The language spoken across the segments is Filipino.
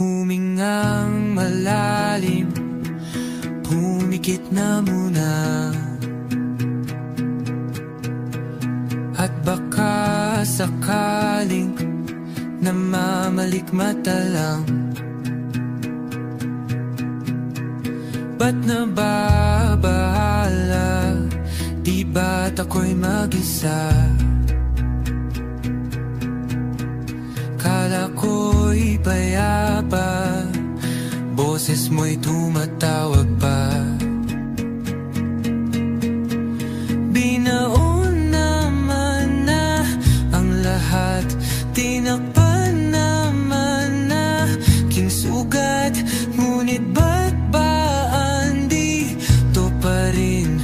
Humingang malalim, pumikit na muna. At baka sakaling namamalikmata lang. Ba't nababahala? Di ba't ako'y mag-isa? Kala ko'y payapa, boses mo'y tumatawag pa. Binaon naman na ang lahat, tinakpan naman na kinsugat. Ngunit ba't ba andito pa rin?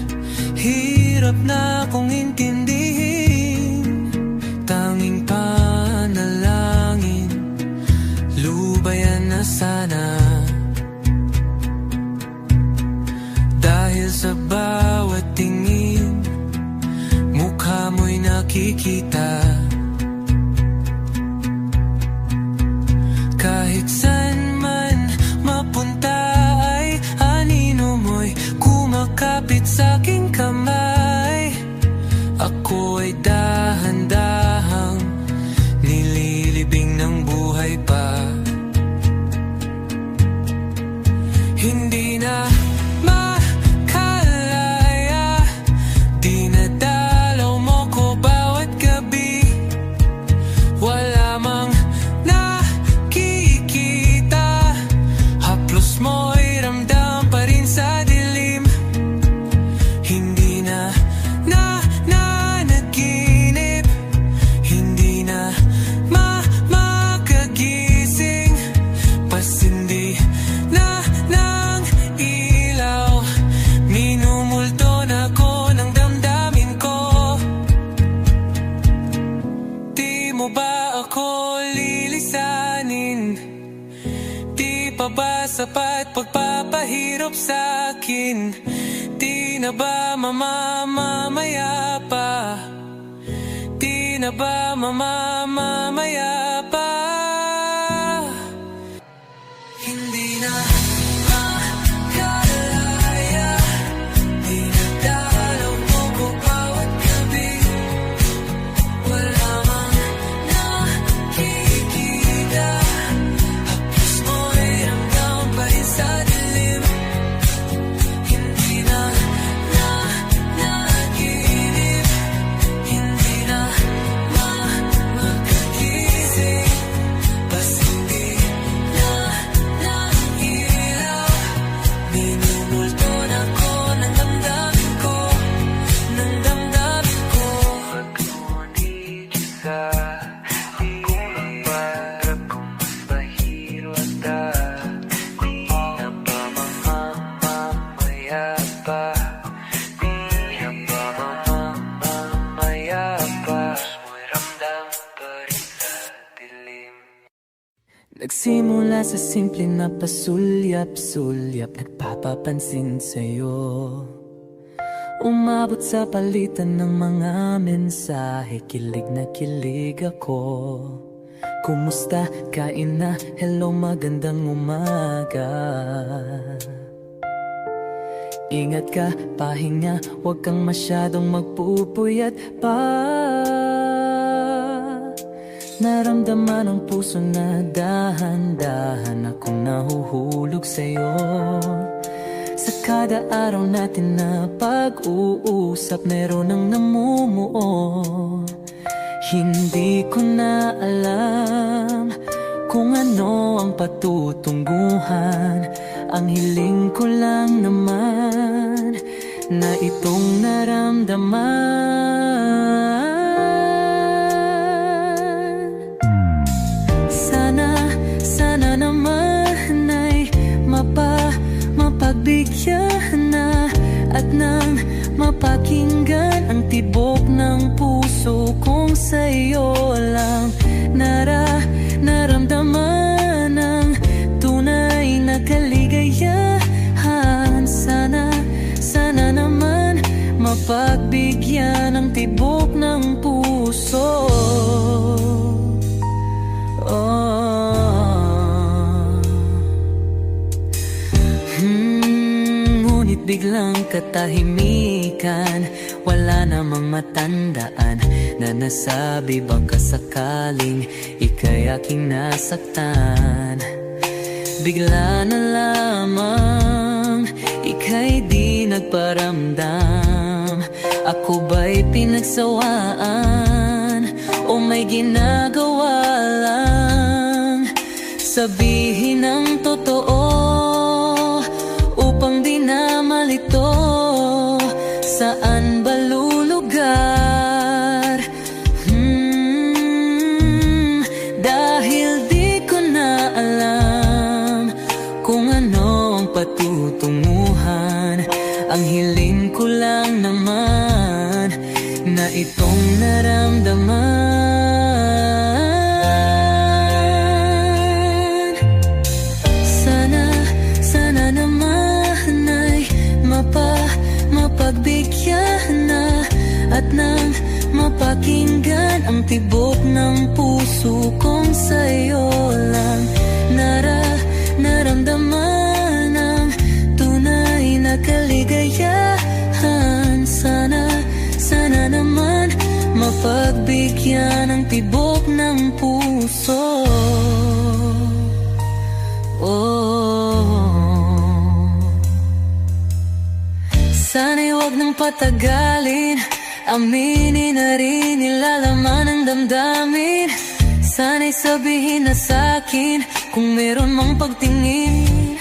Hirap na akong intindihin. Tanging panalangin, lubayan na sana. Dahil sa bawat tingin, mukha mo'y nakikita. Kahit saan man mapunta ay anino mo'y kumakapit sa aking kamay. Ako ay dahan-dahang nililibing ng buhay pa. Hindi na makalaya, dinadalaw mo ko bawat gabi. Wala mang nakikita, haplos mo'y ramdam pa rin sa dilim. Hindi na nanaginip, hindi na makagising. Pasindi na ng ilaw, minumulto na ko ng damdamin ko. Di mo ba ako lilisanin? Di pa ba sapat pagpapahirap sa'kin? Di na ba mamamaya pa? Di na ba mamamaya pa? Hindi na makalaya, dinadalaw mo ko bawat gabi. Wala mang nakikita, hapos mo'y ramdam pa rin sa dilim. Hindi na nanaginip, hindi na makagising. Pasindi na ng ilaw, minumulto na ko ng damdamin ko, ng damdamin ko. Pag-ngunit sa akong pangarap kong mas mahiro at di na ba mamamaya pa? Di na ba mamamaya pa? Mo'y ramdam pa rin sa dilim. Nagsimula sa simple na pasulyap-sulyap, nagpapapansin sa'yo. Umabot sa palitan ng mga mensahe, kilig na kilig ako. Kumusta? Kain na? Hello, magandang umaga. Ingat ka, pahinga, huwag kang masyadong magpupuyat pa. Naramdaman ng puso na dahan-dahan akong nahuhulog sa'yo. Sa kada araw natin na pag-uusap, meron ang namumuo. Hindi ko na alam kung ano ang patutunguhan. Ang hiling ko lang naman na itong naramdaman. Sana naman ay mapagbigyan na at nang mapakinggan ang tibok ng puso kong sa'yo lang naramdaman ang tunay na kaligayahan. Sana naman mapagbigyan ang tibok ng puso. Oh. biglang katahimikan. Wala namang matandaan na nasabi baka sakaling ika'y aking nasaktan. Bigla na lamang ika'y di nagparamdam. Ako ba'y pinagsawaan o may ginagawa lang? Sabihin ang totoo upang di na malito. Saan ba lulugar? Dahil di ko na alam kung ano ang patutunguhan. Ang hiling ko lang naman na itong naramdaman. Sana naman ay mapagbigyan na at nang mapakinggan ang tibok ng puso kong sa'yo lang naramdaman ang tunay na kaligayahan. Sana naman mapagbigyan ang tibok ng puso. Sana'y wag nang patagalin, aminin na rin nilalaman ng damdamin. Sana'y sabihin na sa'kin kung meron mang pagtingin.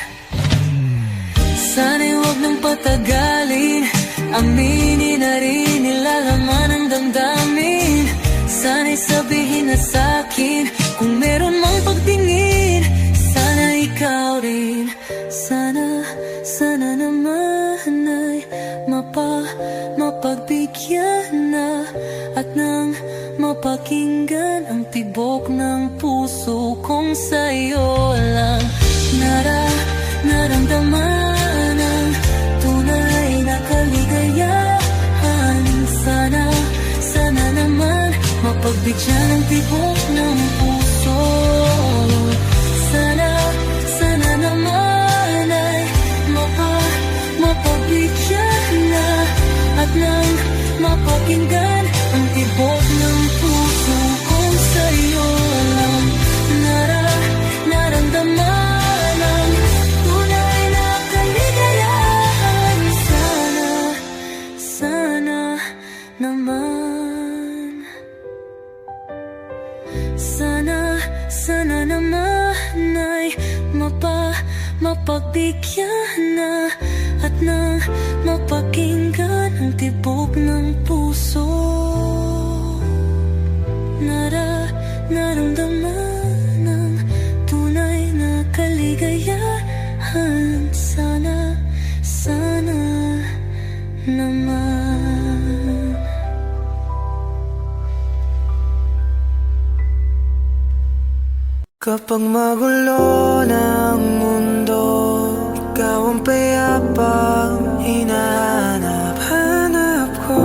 Sana'y wag nang patagalin, aminin na rin nilalaman ng damdamin. Sana'y sabihin na sa'kin kung meron mang pagtingin. Sana ikaw rin, sana naman ay mapagbigyan na at nang mapakinggan ang tibok ng puso kong sa'yo lang naramdaman ang tunay na kaligayahan. Sana naman mapagbigyan ang tibok ng puso. Sana naman ay mapagbigyan na at nang mapakinggan ang tibok ng puso kong sa'yo lang naramdaman ang tunay na kaligayahan. Sana naman, sana naman ay mapagbigyan na at nang mapakinggan ang tibok ng puso. Naramdaman ang tunay na kaligayahan. Sana naman. Kapag magulo ng mundo, ikaw ang payapang hinahanap ko.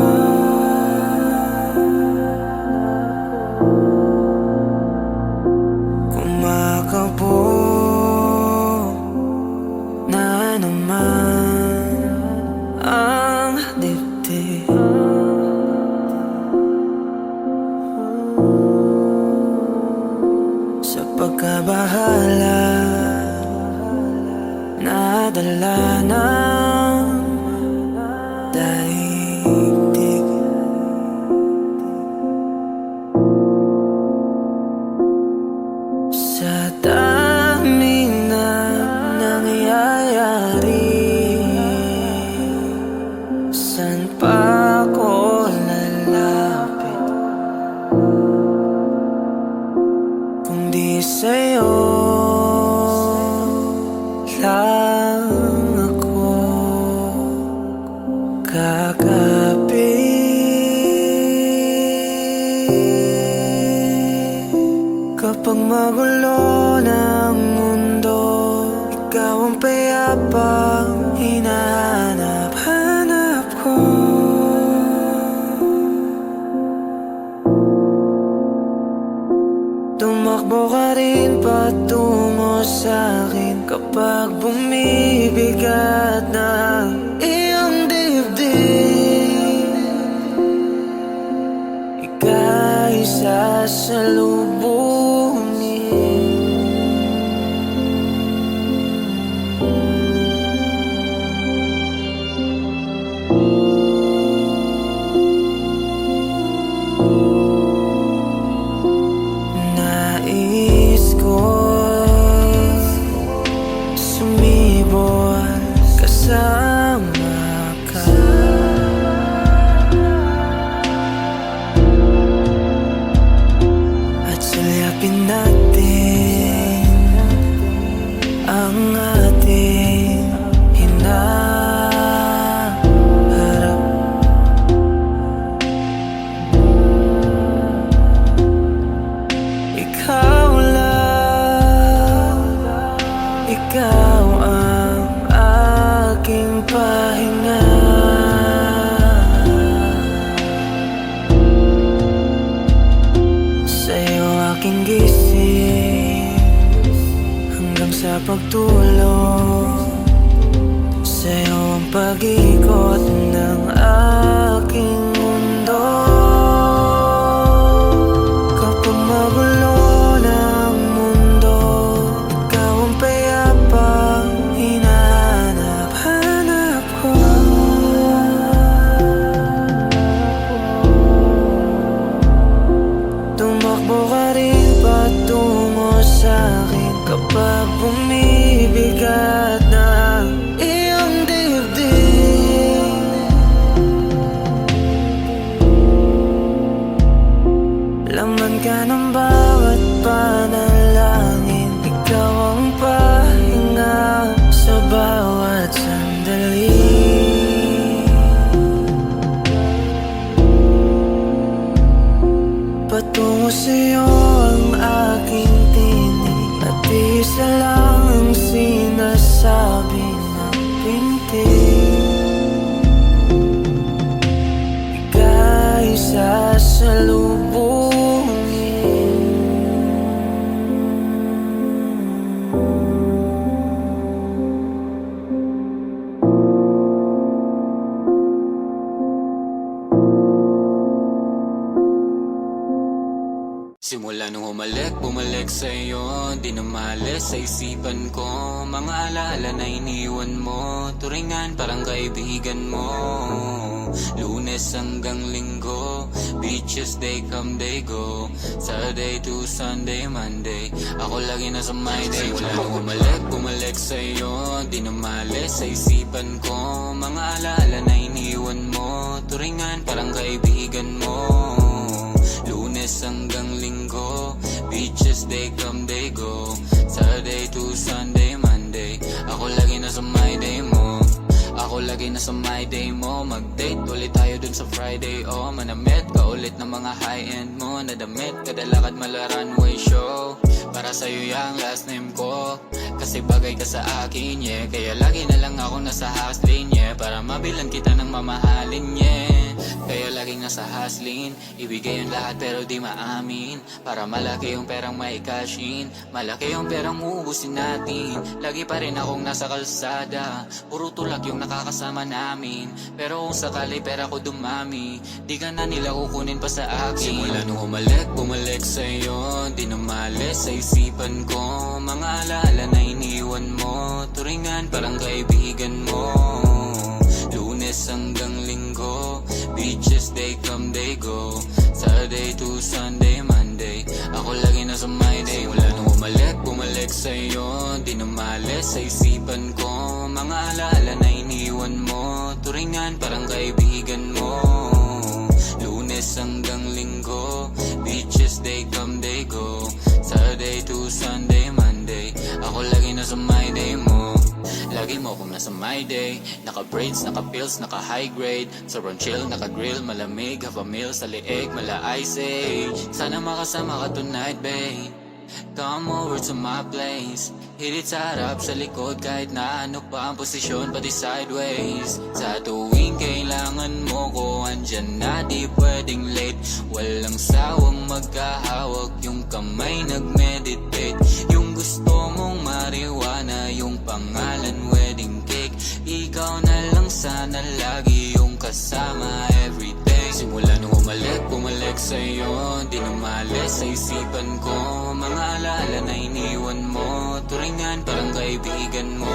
Kumakabog na naman ang dibdib. Sa pagkabahala, nadala ng daigdig. Sa daming na nangyayari, saan pa ko lalapit kung di sa'yo lang ako kakapit. Kapag magulo ng mundo, ikaw ang payapang hinahanap ko. Tumakbo ka rin patungo sa'kin kapag bumibigat ng Nais ko sumibol kasama ka, at sulyapin natin ang ating hinaharap. Ikaw lang, ikaw ang aking pahinga. Sa'yo aking gising hanggang sa pagtulog. Sa'yo ang pag-ikot ng aking mundo. Kapag magulo ng mundo, ikaw ang payapang hinahanap-hanap ko. Tumakbo ka rin patungo sa'kin kapag bumibigat na iyong dibdib. Laman ka ng bawat panalangin, ikaw ang pahinga sa bawat sandali. Patungo sa'yo ang aking tinig, at isa lang ang sinasabi ng pintig. Ika'y sasalubungin. Simula nung bumalik sa'yo, di na maalis sa isipan ko. Mga alaala na iniwan mo, turingan parang kaibigan mo. Lunes hanggang Linggo, beaches they come they go. Saturday to Sunday, Monday, ako lagi nasa my day. Simula nung bumalik sa'yo, di na maalis sa isipan ko. Mga alaala na iniwan mo, turingan parang kaibigan mo. Lunes hanggang Linggo, beaches they come they go. Saturday to Sunday, Monday, ako lagi nasa my day mo. Ako lagi nasa my day mo. Mag-date ulit tayo dun sa Friday, oh. Manamit ka ulit ng mga high-end mo. Nadamit, kadalakad mala runway show. Para sa'yo yung last name ko, kasi bagay ka sa akin, yeah. Kaya lagi na lang ako nasa hustling, yeah. Para mabilan kita ng mamahalin, yeah. Kaya laging nasa hustling, ibigay yung lahat pero di maamin. Para malaki yung perang mai-cash in, malaki yung perang uubusin natin. Lagi pa rin akong nasa kalsada, puro tulak yung nakakasama namin. Pero kung sakali pera ko dumami, di ka na nila kukunin pa sa akin. Simula nung bumalik sa'yo, di na maalis sa isipan ko. Mga alaala na iniwan mo, turingan parang kaibigan mo. Lunes hanggang Linggo, beaches they come they go. Saturday to Sunday, Monday, ako lagi nasa my day. Wala nung bumalik sa'yo, di na maalis sa isipan ko. Mga alaala na iniwan mo, turingan parang kaibigan mo. Lunes hanggang Linggo, beaches they come they go. Saturday to Sunday, Monday, ako lagi nasa my day mo. Lagi mo kung nasa my day, naka-braids, naka-pills, naka-high grade. Sobrang chill, naka-grill, malamig, half a meal sa liig, mala ice age. Sana makasama ka tonight, babe. Come over to my place. Hit it sa harap, sa likod, kahit na ano pa ang posisyon, pati sideways. Sa tuwing kailangan mo ko, andyan na, di pwedeng late. Walang sawang magkahawak, yung kamay nagmeditate. Yung gusto mong marijuana, yung pangalan wedding cake. Ikaw na lang sana lagi yung kasama everyday. Simula nung bumalik sa'yo, di na maalis sa isipan ko. Mga alaala na iniwan mo, turingan parang kaibigan mo.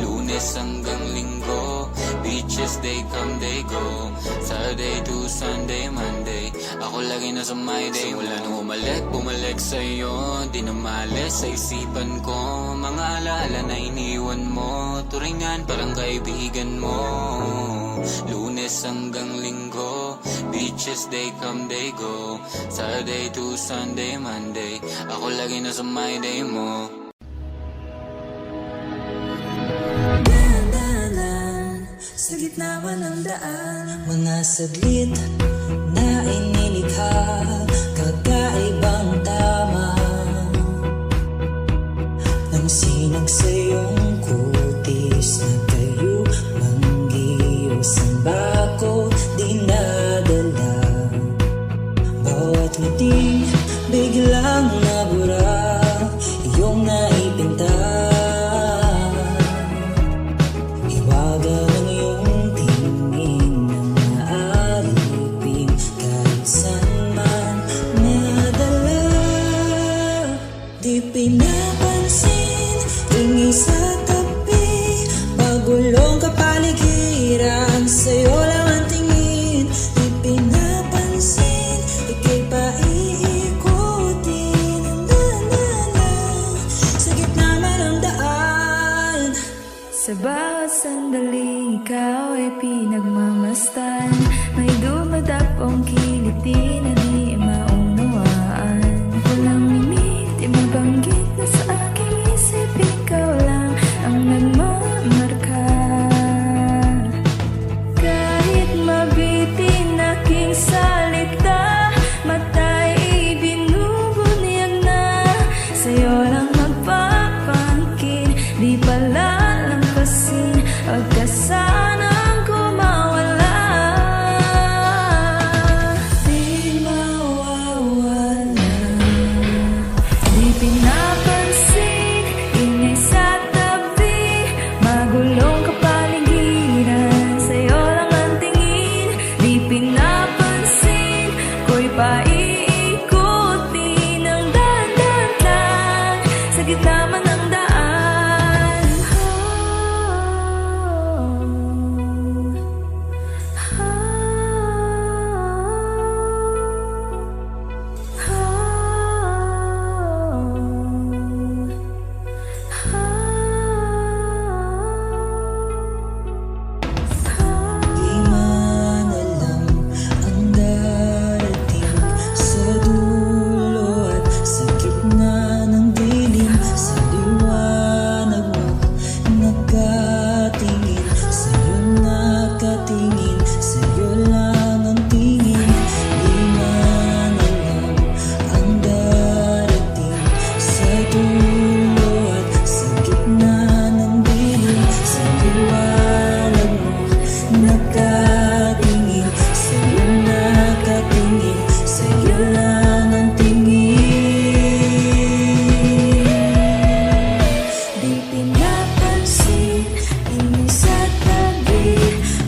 Lunes hanggang Linggo, beaches they come they go. Saturday to Sunday, Monday, ako lagi nasa my day. Wala nang bumalik sa'yo, di na maalis sa isipan ko. Mga alaala na iniwan mo, turingan parang kaibigan mo. Lunes hanggang Linggo, beaches they come they go. Saturday to Sunday, Monday, ako lagi nasa my day mo. Sa gitna man ng daan, mga saglit na inilikha, kakaibang tama ng sinag sa iyong kutis na kayo manggiyos ang bako dinadala. Bawat ngiti biglang nabura, iyong naipinta. Di pinapansin, tingi sa tabi, magulong kapaligiran, sa'yo lang ang tingin. Di pinapansin, ika'y paiikutin ang daan, sa gitna man ang daan. Sa bawat sandaling ikaw ay pinagmamastan, may dumadapong kiliti na di maunawaan. Walang di mabanggit na sa aking isip, ikaw lang ang nagmamarka. Kahit mabitin aking salita, mata'y binubunyag na, sa'yo lang magpapangkin, di pala lampasin, wag ka sanang kumawala. Di mawawala. Di pinapansin, ingay sa tabi, magulong kapaligiran, sa'yo lang ang tingin. Di pinapansin, ko'y paiikutin ang daan lang, sa gitna man ng daan.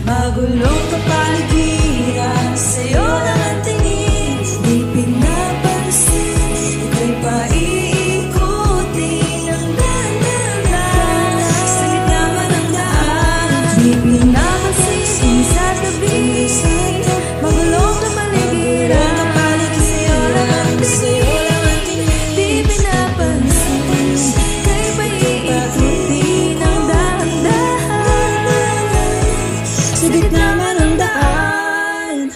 Magulong kapaligiran, sa'yo lang ang tingin. Di pinapansin, ika'y paiikutin ang daan, sa gitna man ng daan. Di pinapansin, sa tabi, magulong kapaligiran, sa'yo lang ang tingin. Di pinapansin, ika'y paiikutin ang daan, sa gitna man ng daan.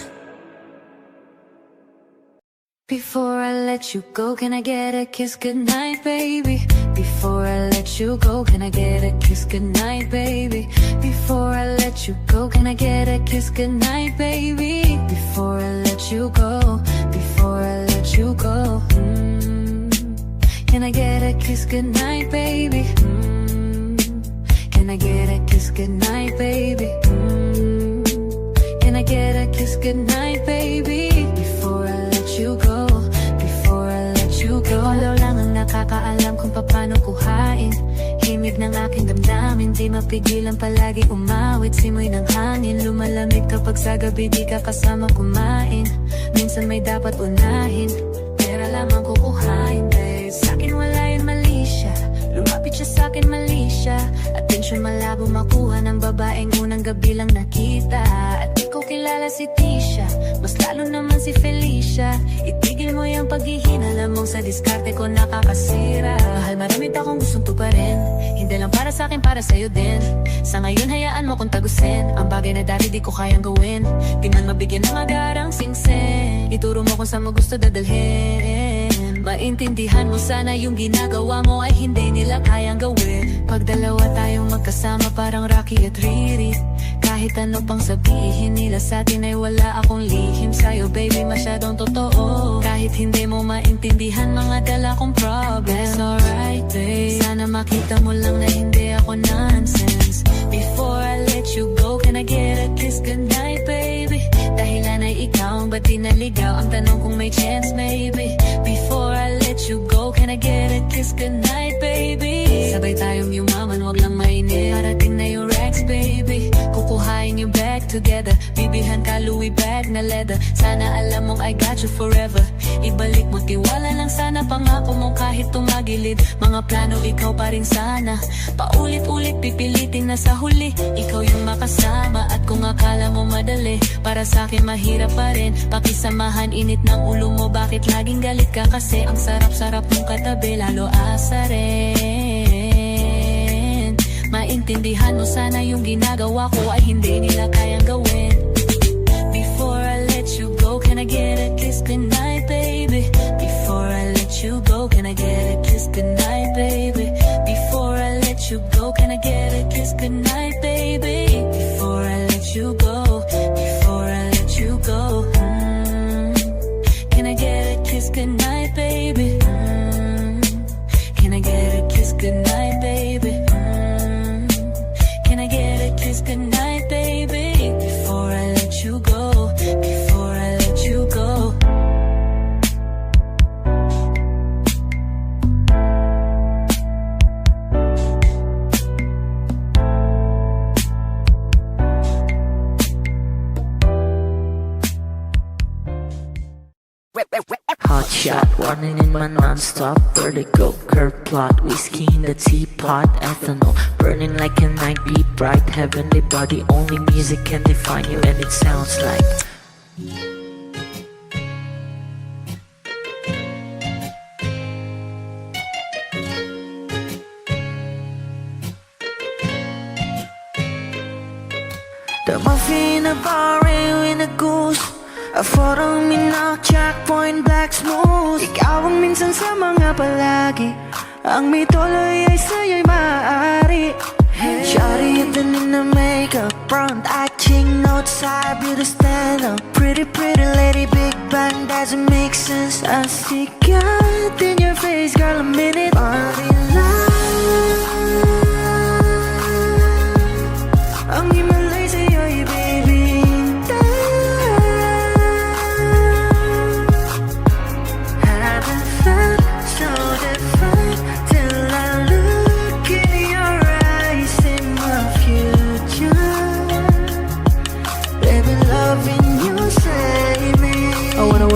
Before I let you go, can I get a kiss goodnight, baby? Before I let you go, can I get a kiss goodnight, baby? Before I let you go, can I get a kiss goodnight, baby? Before I let you go, before I let you go, can I get a kiss goodnight, baby? Can I get a kiss goodnight, baby? Can I get a kiss goodnight, baby? Before I let you go, before I let you go. Ikaw lang ang nakakaalam kung paano kuhain. Himig Liwanag ng aking damdamin, di mapigilan palagi umawit. Simoy ng hangin, lumalamig kapag sa gabi di ka kasama kumain. Minsan may dapat unahin, pera lamang kukuhain, babe. Sa'kin wala yun, mali siya. Lumapit siya sa'kin, mali siya. Atensyon malabo makuha ng babaeng unang gabi lang nakita. At di ko kilala si Tisha, mas lalo naman si Felicia. Itigil mo yung paghihinala mong sa diskarte ko nakakasira. Mahal, marami pa akong gustong tuparin, hindi lang para sa'kin, para sa'yo din. Sa ngayon hayaan mo kong tagusin ang bagay na dati di ko kayang gawin. Di man mabigyan ng agarang singsing, ituro mo kung saan mo gusto dadalhin. Maintindihan mo sana yung ginagawa mo ay hindi nila kayang gawin. Pag dalawa tayong magkasama parang Rocky at Riri. Kahit ano pang sabihin nila sa'tin ay wala akong lihim sa'yo, baby, masyadong totoo. Kahit hindi mo maintindihan mga dala kong problems. Alright, babe, sana makita mo lang na hindi ako nonsense. Before I let you go, can I get a kiss goodnight, baby? Dahilan ay ikaw, ba't di naligaw? Ang tanong kung may chance, maybe. Before I let you go, can I get a kiss goodnight, baby? Sabay tayong yumaman, wag lang mainit. Parating na yung Rex, baby. Kukuhain yung bag together. Bibilhan ka Louis bag na leather. Sana alam mong I got you forever. Ibalik mo tiwala lang sana, pangako mong kahit tumagilid. Mga plano ikaw pa rin sana. Paulit-ulit pipilitin na sa huli ikaw yung makasama. At kung akala mo madali, para sa'kin mahirap pa rin. Pakisamahan init ng ulo mo, bakit laging galit ka? Kasi ang sarap-sarap mong katabi, lalo asa rin. Maintindihan mo sana yung ginagawa ko ay hindi nila kayang gawin. Before I let you go, can I get a kiss goodnight, baby? Before I let you go, can I get a kiss goodnight, baby? Before I let you go, can I get a kiss goodnight, baby? Before I let you go, before I let you go, can I get a kiss goodnight, baby? Can I get a kiss goodnight, baby? Can I get a kiss goodnight, baby? Before I let you go, before I let you go. Hot shot, running in my non-stop vertigo. Curve plot, whiskey in the teapot. Ethanol, burning like a night, be bright. Heavenly body, only music can define you. And it sounds like the muffin, a bar, in a goose. A photo mina, checkpoint, black smooth. Ikaw ang minsan sa mga palagi. Ang may tuloy ay sa'yo'y maaari. Shawty, you've been in the makeup, front eye, cheek, notes, side, beauty stand up. Pretty, pretty lady, big bang, doesn't make sense. I see God in your face, girl, a minute. Body love. Ang himalay sa'yo'y baby.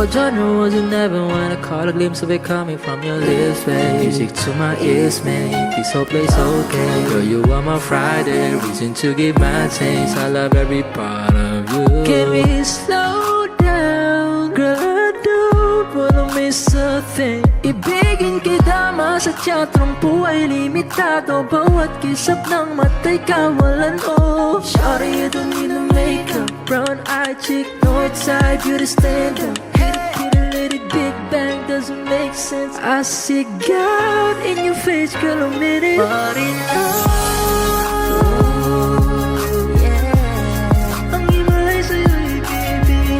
Genre was you never wanna caught a glimpse of it coming from your lips, babe. Music to my ears, man. This whole place okay. Girl, you are my Friday, reason to give my taste. I love every part of you. Can we slow down, girl? I don't wanna miss a thing. Ibigin kita, sa teatrong buhay limitado. Bawat kisap ng mata'y kawalan, oh. Shawty, you don't need no makeup. Brown eye, cheek, north side, beauty stand up. Big bang doesn't make sense. I see God in your face, girl, a minute. Body love, yeah. Ang himalay sa'yo'y baby.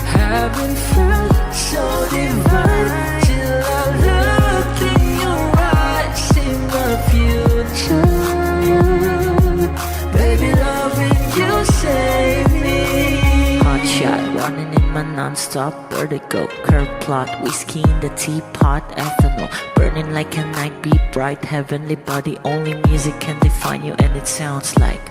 Haven't felt so divine till I look in your eyes, in my future. Baby, loving you save me. Hot shot, running in my non-stop vertigo. Curve plot, whiskey in the teapot, ethanol burning like a night, be bright, heavenly body. Only music can define you, and it sounds like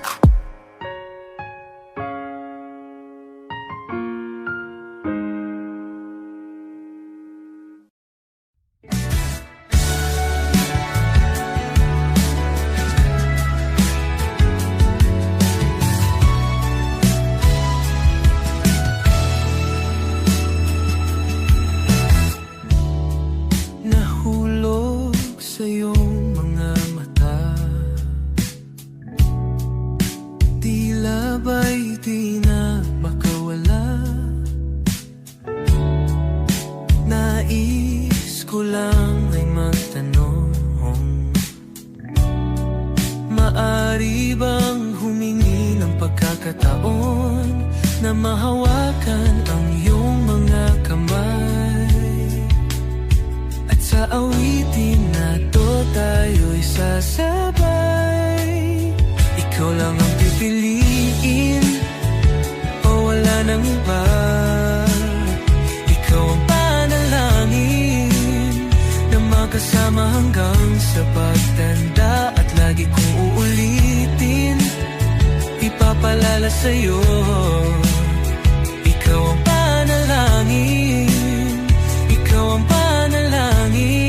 nahulog sa iyong mga mata. Tila ba'y di na makawala? Nais ko lang ay magtanong, maari bang humingi ng pagkakataon na mahawakan ang iyong mga kamay? At sa awitin na to tayo'y sasabay. Ikaw lang ang pipiliin, o wala nang iba. Ikaw ang panalangin na magkasama hanggang sa pagtanda. At lagi kong uulitin, ipapalala sa'yo. Ikaw ang panalangin, ikaw ang panalangin.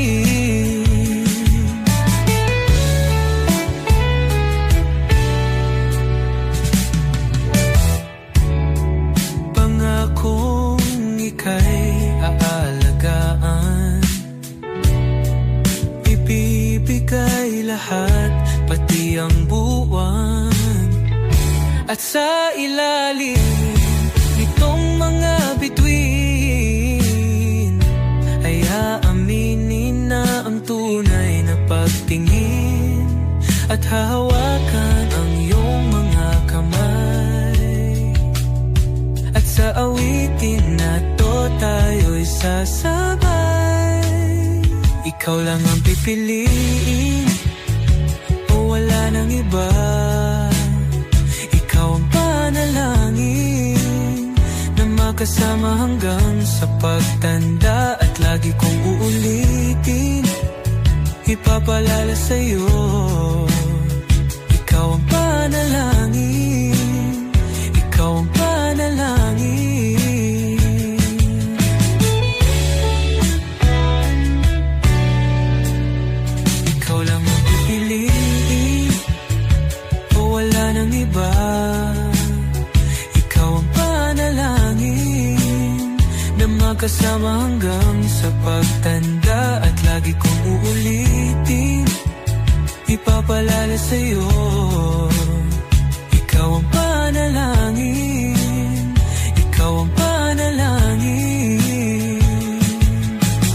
Pangakong ika'y aalagaan, ibibigay lahat, pati ang buwan. At sa ilalim nitong mga bituin ay aaminin na ang tunay na pagtingin, at hahawakan ang iyong mga kamay. At sa awitin na to tayo'y sasabay. Ikaw lang ang pipiliin, o wala nang iba. Ikaw ang panalangin na makasama hanggang sa pagtanda. At lagi kong uulitin, ipapalala sa'yo. Ikaw ang panalangin, ikaw ang panalangin. Ikaw lang ang pipiliin, o wala nang iba. Ikaw ang panalangin na magkasama hanggang sa pagtanda. At lagi kong uulitin, ipapalala sa'yo. Ikaw ang panalangin, ikaw ang panalangin.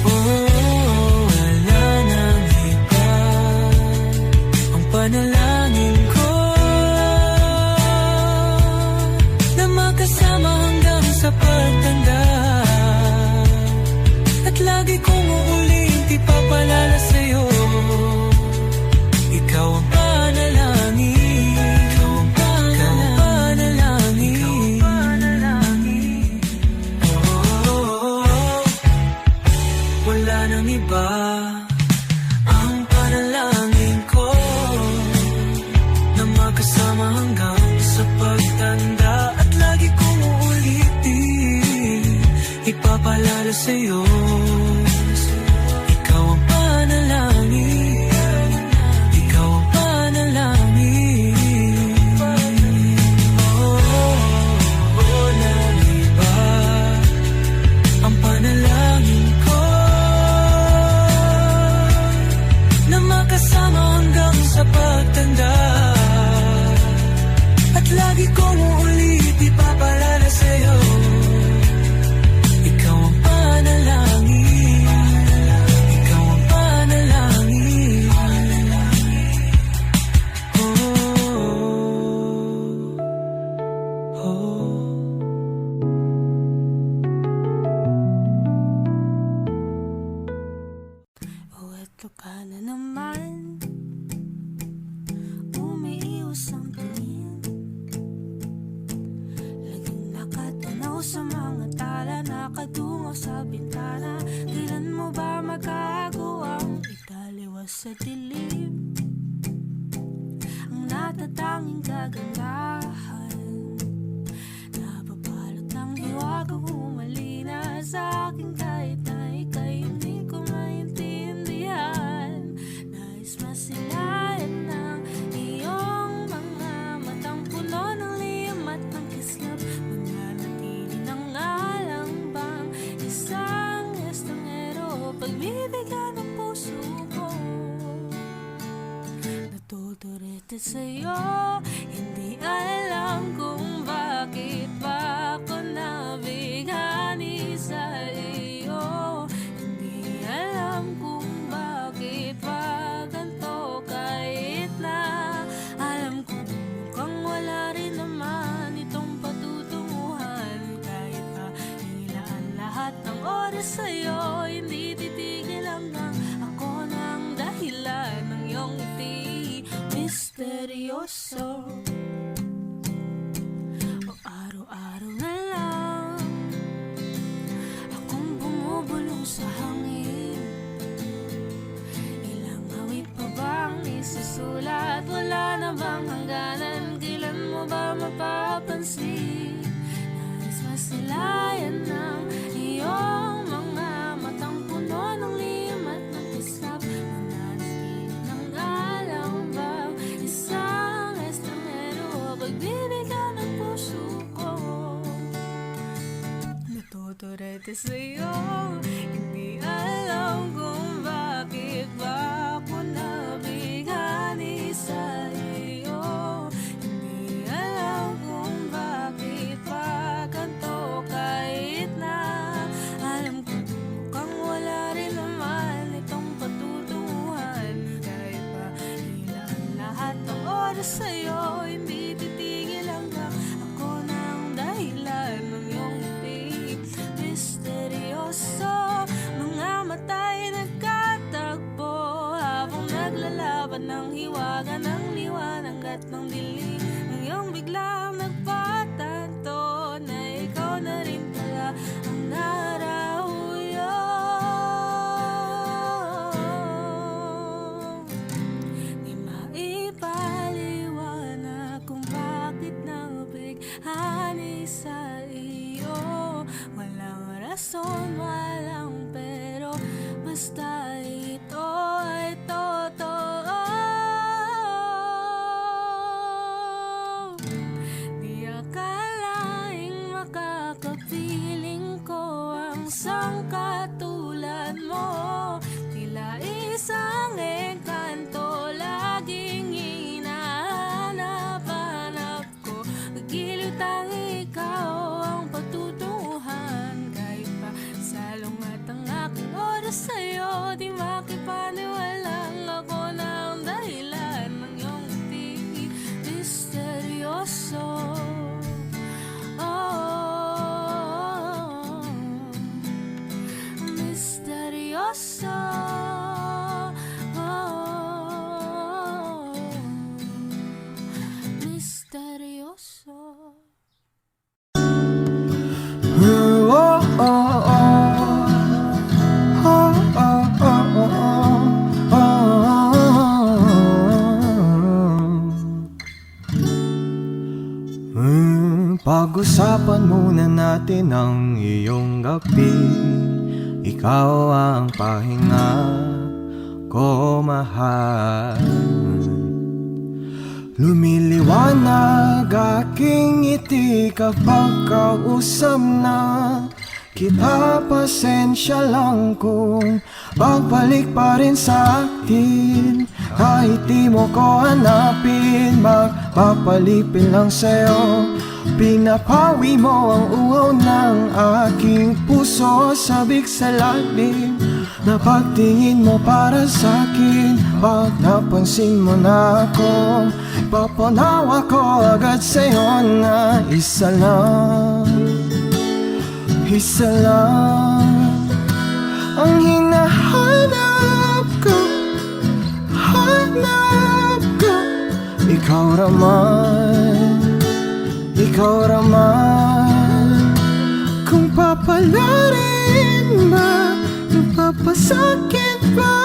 Oh, wala nang iba. Ang panalangin ko na makasama hanggang sa pagtanda. At lagi kong uulit, ipapalala sa'yo. Ikaw ang panalangin, ikaw ang panalangin, ikaw ang panalangin. Oh, wala nang iba. Ang panalangin ko na magkasama hanggang sa pagtanda. At lagi kong uulitin, ipapalala sa'yo. Ikaw ang panalangin, ikaw ang panalangin. Oh, walang iba. Ang panalangin ko na makasama hanggang sa pagtanda. At lagi kong uulit, ipapalala sa'yo. Ikaw ang panalangin, ikaw ang panalangin. Oh, oh. Oh, eto ka na naman, umiiwas ang tingin, laging nakatanaw sa mga tala nakatungo sa bintana. Kailan mo ba magagawang italiwas sa dilim ang natatanging kagandahan? Napabalot ng hiwaga, humalina sa akin kahit na ika'y hindi ko maintindihan. Nais masilayan ng iyong mga matang puno ng liyam at ng kislap. Mananatili ng alang bang isang estranghero, pagbibigyan ng puso ko. Natuturete sa'yo, hindi alam kung bakit ba ako nabighani sa iyo. Hindi alam kung bakit ba ganito, kahit na alam ko mukhang wala rin naman itong patutunguhan. Kahit pa ilaan lahat ng oras sa'yo, hindi titigil hanggang ako ng dahilan ng iyong ngiti misteryoso. O araw-araw na lang akong bumubulong sa hangin. Ilang awit pa bang isusulat? Wala na bang hangganan? Kailan mo ba mapapansin? Nais masilayan ng iyong mga matang puno ng liyam at ng kislap. Nananatili ng alang bang isang estranghero, pagbibigyan ng puso ko. Natuturete sa'yo, hindi alam kung bakit ba ako nabighani sa iyo. Hindi alam kung bakit ba ganito, kahit na alam ko mukhang wala rin naman itong patutunguhan. Kahit pa ilan lahat ng oras sa'yo, hindi titigil hanggang ako ng dahilan ng iyong ngiti misteryoso. Mga mata'y nagkatagpo habang naglalaban ng hiwaga ng liwanag at ng dilim. Ang iyong biglang nagpatanto na ikaw na rin pala ang narahuyo. Di maipaliwanag kung bakit nabighani sa iyo. Walang rason, walang pero, basta ito ay totoo. Di akalaing makakapiling ko ang sangkatulad mo. Tila isang engkanto, laging hinahanap-hanap ko. Pagiliw tang ikaw ang patutunguhan. Kahit pa salong at ang aking oras sa'yo, di makipaniwalang ako ng dahilan ng iyong ngiti misteryoso. Oh, misteryoso. Oh, misteryoso. Pag-usapan muna natin ang iyong gabi. Ikaw ang pahinga ko, mahal. Lumiliwanag aking ngiti kapag kausap na kita. Pasensya lang kung pagbalik pa rin sa akin. Kahit di mo ko hanapin, magpapalipin lang sa'yo. Pinapawi mo ang uhaw ng aking puso, sabik sa lalim na pagtingin mo para sa'kin. Pag napansin mo na ako, papanawa ko agad sa'yo na isa lang ang hinahanap ko. Hanap ko, ikaw raman. Kung papalarin ba, napapasakit ba?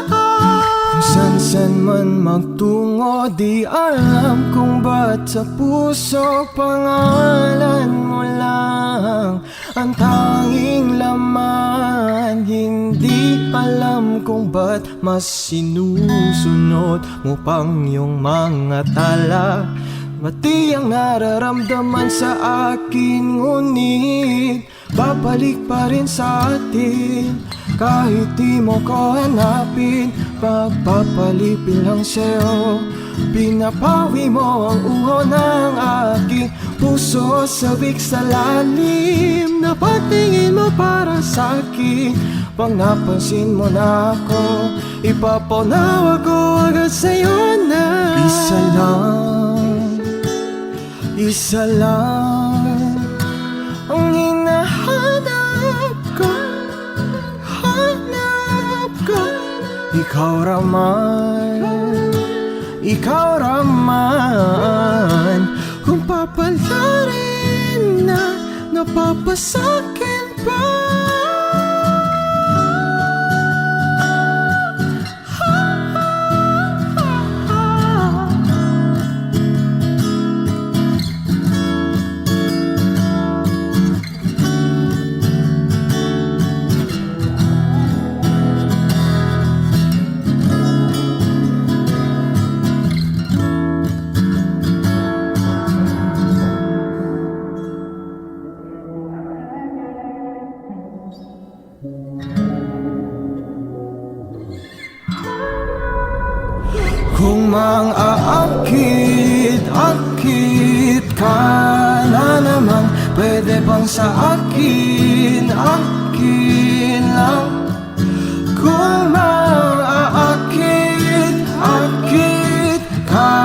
Kung san-san man magtungo, di alam kung ba't sa puso pangalan mo lang ang tanging laman. Hindi alam kung ba't mas sinusunod mo pang yung mga tala. Mati ang nararamdaman sa akin, ngunit babalik pa rin sa atin. Kahit di mo ko hanapin, pagpapalipin lang sa'yo. Pinapawi mo ang uho ng aking puso, sabik sa lalim. Napatingin mo para sa'kin, pag napansin mo na ako, ipapanawag ko agad sa'yo na isa lang ang hinahanap ko, hanap ko. Ikaw raman, kung papalarin na, napapasakin pa. Kung mang-aakit-akit ka na naman, pwede bang sa akin, akin lang? Kung mang-aakit-akit ka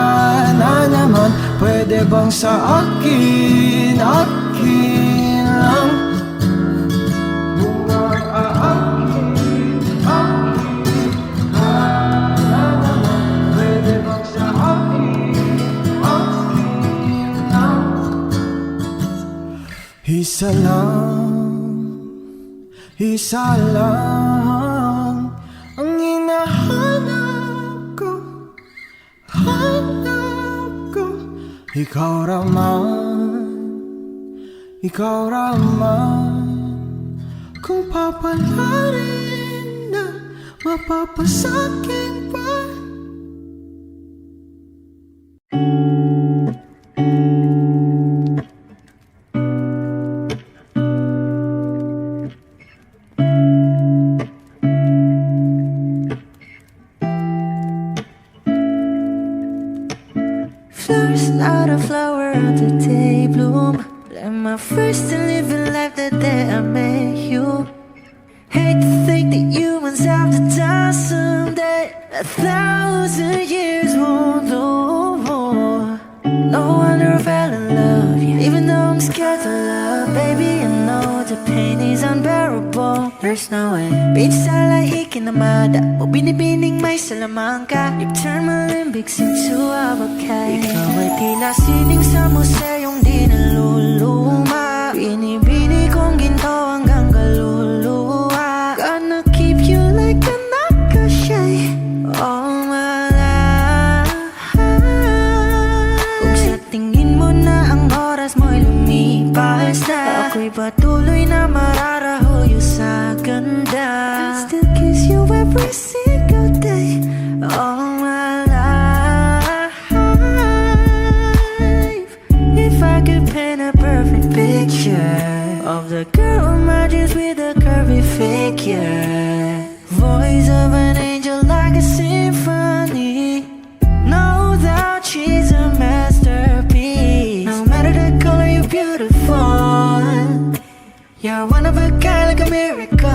na naman, pwede bang sa akin, akin lang? Kung mang-aakit-akit ka na naman, pwede bang sa akin, akin lang? Isa lang ang hinahanap ko, hanap ko. Ikaw raman, kung papalarin na, mapapasakin pa. Flowers, not a flower on the day bloom. Like my first to living life the day I met you. Hate to think that humans have the time someday. 1,000 years won't do more. No wonder I fell in love, yeah. Even though I'm scared to love, baby, I know the pain is unbearable. There's no way. Beach sala ikinamada, o binibining may salamangka. You've turned my limbics into avocado. Ikaw ay tila sining sa museyong di naluluma. Binibini kong ginto hanggang kaluluwa. Gonna keep you like a nakashay all my life. Kung sa tingin mo na ang oras mo'y lumipas na, ako'y patuloy na mararahuyo sa ganda. I'll still kiss you every single day all my life. If I could paint a perfect picture of the girl on my dreams with a curvy figure, voice of an angel like a symphony, no doubt she's a masterpiece. No matter the color, you're beautiful. You're one of a kind, like a miracle.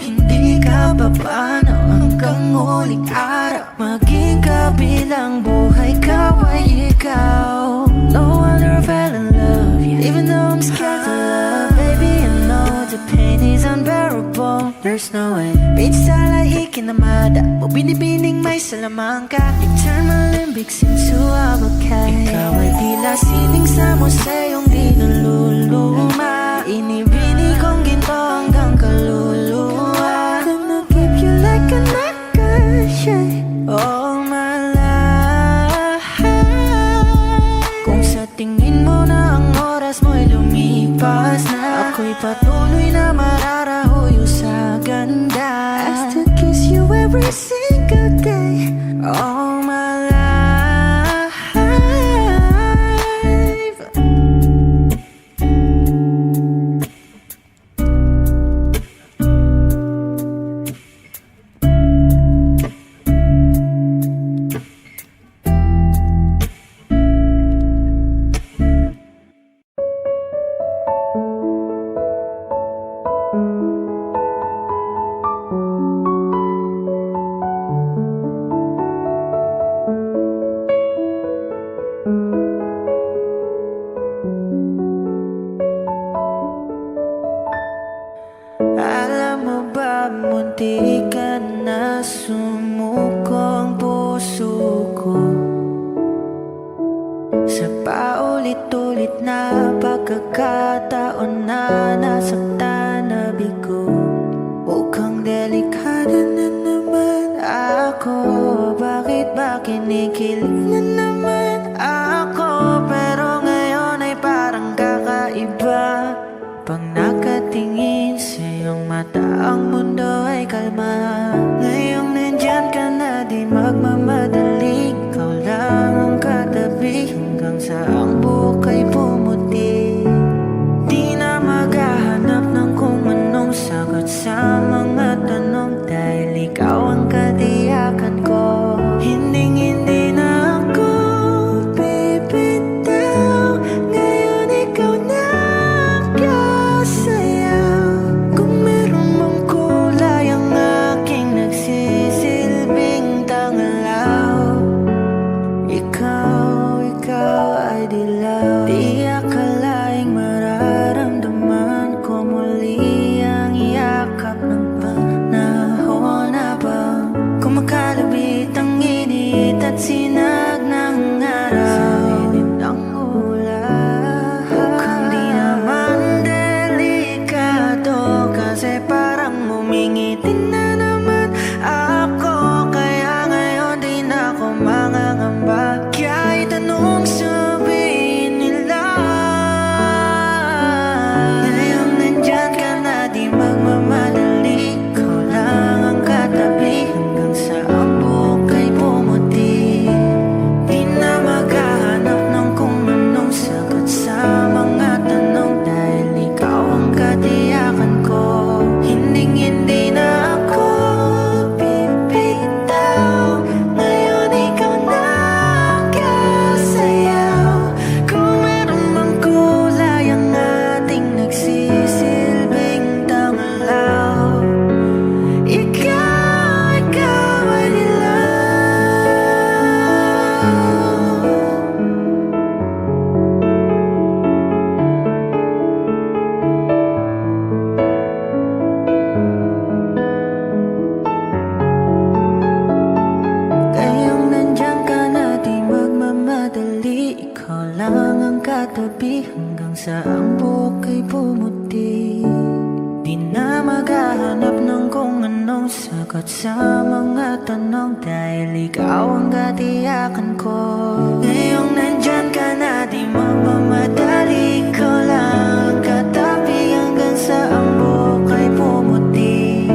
Hindi ka papaano hanggang huling araw, maging kabilang buhay ka ay ikaw. No wonder I fell in love, yeah. Even though I'm scared to love, baby, I know the pain is unbearable. There's no way. Beach sala ikinamada, o binibining may salamangka. You turn my limbics into avocado. Ikaw ay tila sining sa museyong di naluluma. luma Inibini kong ginto hanggang kaluluwa Gonna keep you like a necklace, yeah, all my life. Kung sa tingin mo na ang oras mo'y lumipas na Ako'y patuloy na mararahuyo sa ganda I still kiss you every single day all my life. Alam mo ba, munti ka na sumuko ang puso ko Sa paulit-ulit na pagkakataon na nasaktan na bigo Mukhang delikado na naman ako Bakit ba kinikilig na naman ako Pero ngayon ay parang kakaiba Pag nakatingin sa iyong mata Ang mundo ay kalma Ngayong nandyan ka na di magmamadali Ikaw lang ang katabi Hanggang sa ang buhok ay pumuti Di na maghahanap ng kung anong sagot sa mga tanong Dahil ikaw ang katiyakan ko Hinding-hindi na ako bibitaw Ngayon ikaw na sayaw Kung meron mong kulay ang aking nagsisilbing tanglaw Ikaw ay dilaw Di akalaing mararamdaman ko muli ang yakap ng panahon habang kumakalabit ang init at sinag ng araw Sa ilim ng ulan Mukhang di naman kasi parang humingitin na naman ako Kaya ngayon di na ako mangangamba Kahit anong sabihin nila Ngayon nandyan ka na di magmamadali Ikaw lang ang katabi hanggang sa ang buhok ay pumuti Di na maghahanap ng kung anong sagot sa mga tanong Dahil ikaw ang katiyakan ko Hinding-hindi na ako bibitaw Ngayon ikaw na kasayaw Kung meron mang kulay ang ating nagsisilbing tanglaw Ikaw ay dilaw Ngayong nandyan ka na di magmamadali Ikaw lang ang katabi hanggang sa ang buhok ay pumuti Di na maghahanap ng kung anong sagot sa mga tanong Dahil ikaw ang katiyakan ko Ngayong nandyan ka na di magmamadali Ikaw lang ang katabi hanggang sa ang buhok ay pumuti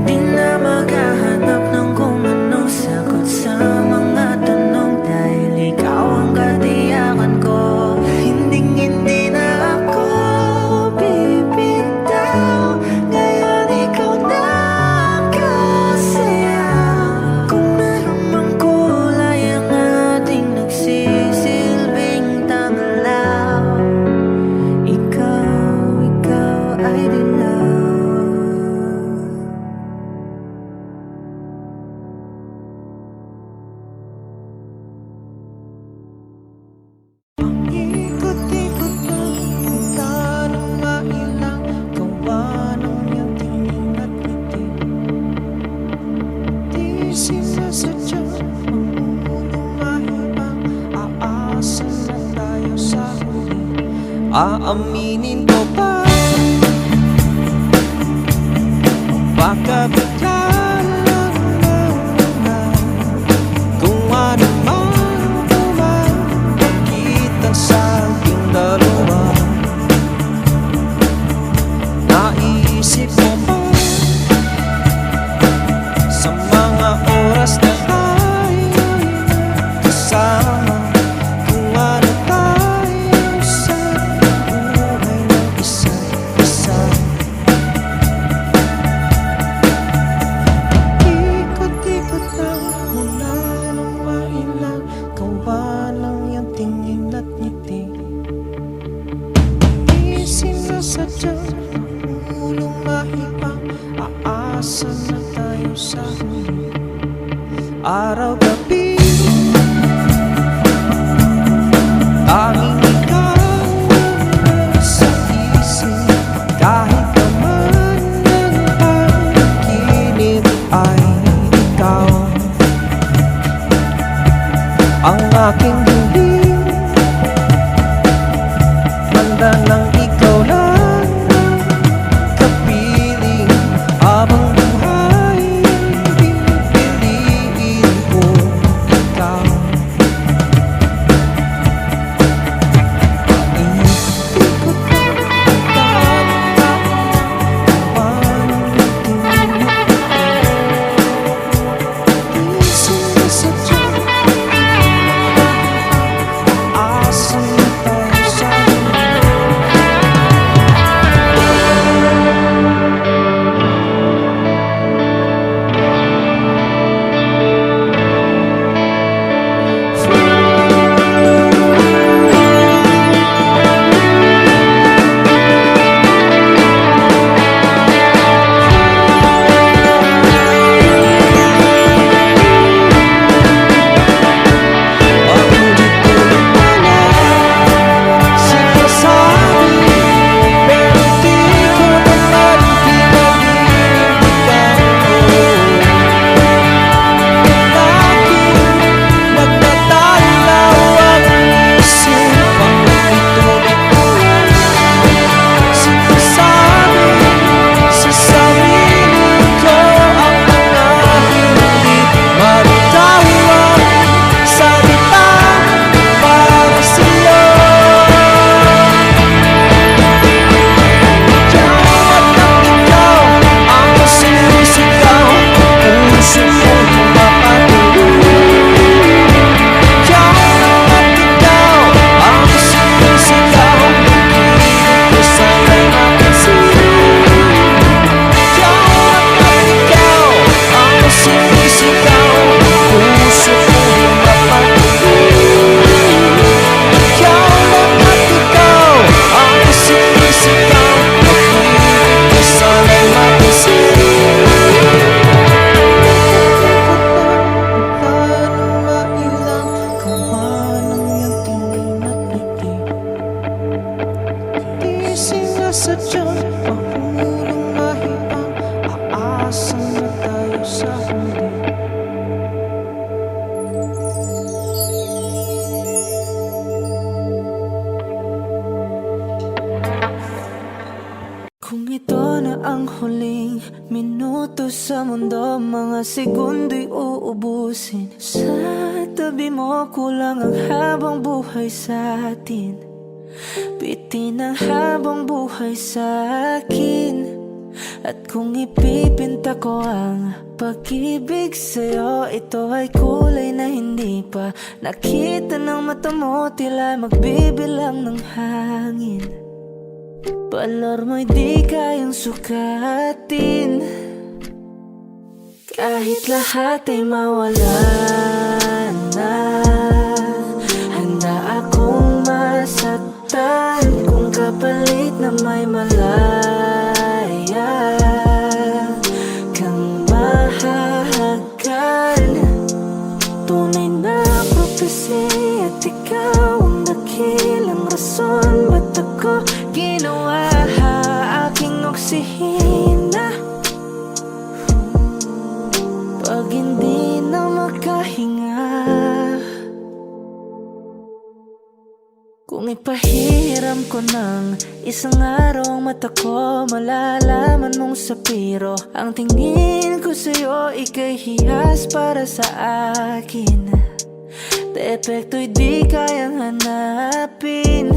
Di na maghahanap ng kung anong sagot sa mga tanong Dahil ikaw ang katiyakan ko Hinding-hindi na ako bibitaw Ngayon ikaw na kasayaw Kung meron mang kulay ang ating nagsisilbing tanglaw Ikaw ay dilaw Ikot-ikot na punta ng mailang gawa ng iyong tingin at ngiti Di sinasadya ang munong mahibang Aasa na tayo sa huli Aaminin ko ba? Baka bigla lang naman kung ano man pagitan sa ating dalawa. Naisip mo ba sa mga oras na tayo'y kasama, kung ano tayo sa buhay ng isa't isa? Ikot-ikot lang mula nang mailang gawa ng iyong tingin at ngiti. Di sinasadya ulong mahibang aasa na tayo sa huli. Araw-gabi tanging ikaw ang nasa isip. Kahit naman ang panaginip ay ikaw ang aking hiling. Banda ng ikaw lang ang kapiling. Habang buhay pipiliin ko ikaw. Ikot-ikot ang paano tingin di sinasadya aasa na tayo sa sadyang mahulong mahibang aasa na tayo sa huli. Kung ito na ang huling minuto sa mundo, mga segundo'y uubusin. Sa tabi mo kulang ang habang buhay sa atin. Bitin ang habang buhay sa akin. At kung ipipinta ko ang pag-ibig sa'yo, ito ay kulay na hindi pa nakita ng mata mo, tila magbibilang ng hangin. Balor mo'y di kayang sukatin. Kahit lahat ay mawala na, handa akong masaktan kung kapalit na may malaya kang mahahagan. Tunay na prophecy at ikaw ang dakilang rason ba't ako ginawa aking oksihina. Pag hindi na makahinga, kung ipahiram Alam ko nang isang araw mata ko malalaman mong sapiro. Ang tingin ko sa'yo ika'y hiyas para sa akin. Depekto'y di kayang hanapin.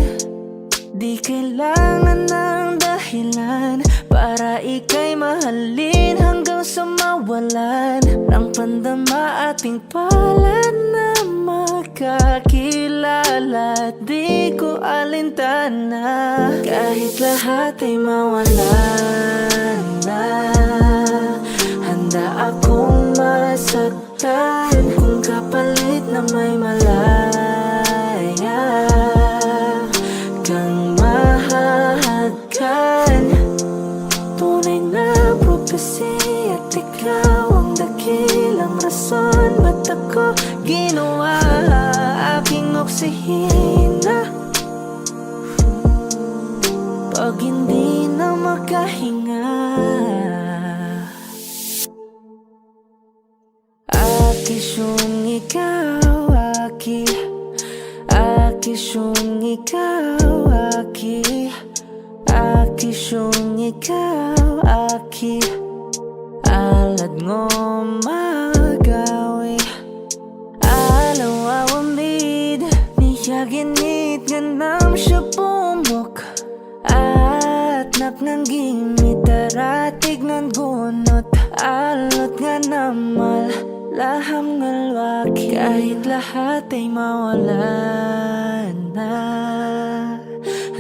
Di kailangan ng dahilan para ika'y mahalin hanggang sa mawalan ng pandama ating palad na magkakilala. Di ko alintana kahit lahat ay mawalan na. Handa akong masaktan kung kapalit na may malaya kang mahahagkan. Tunay na prophecy at ikaw ang dakilang rason ba't ako ginawa aking oksihina pag hindi na makahinga. Akisyong ikaw, aki. Akisyong ikaw, aki. Akisyong ikaw, aki. Alad ngo magawi alaw awamid niya ginit nga nam siya pumok at napnangging mitaratig ng gunot alot nga namal laham ngalwaki kahit lahat ay mawalan na.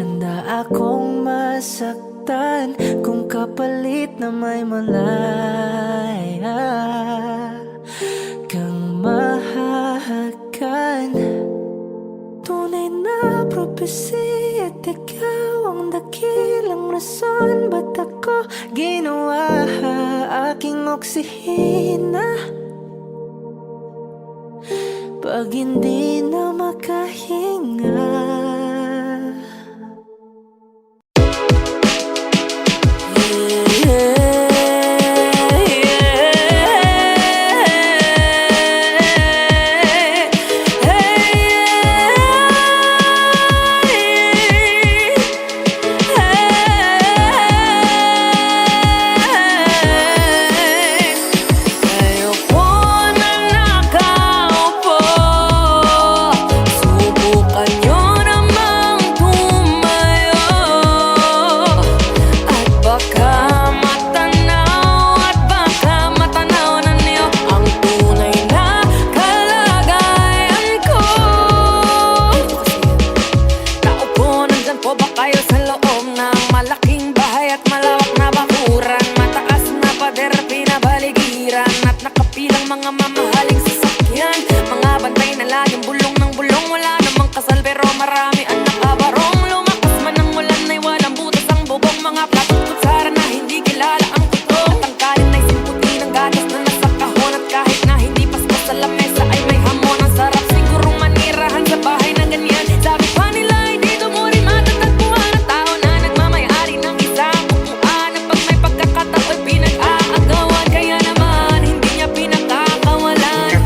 Handa akong masaktan kung kapalit na may malaya kang mahahagkan. Tunay na prophecy at ikaw ang dakilang rason ba't ako ginawa aking oksihina pag hindi na makahinga. Pinag-aagawan kaya naman hindi niya pinakakawalan.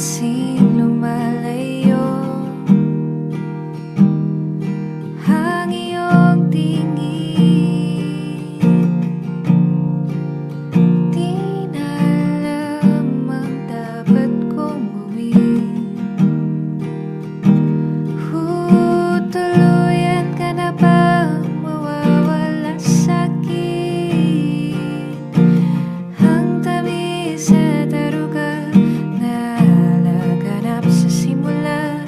napapansing lumalayo ang iyong tingin. Di na alam ang dapat kong gawin. Tuluyan ka na bang mawawala sa'kin? Ang tamis at aruga na laganap sa simula,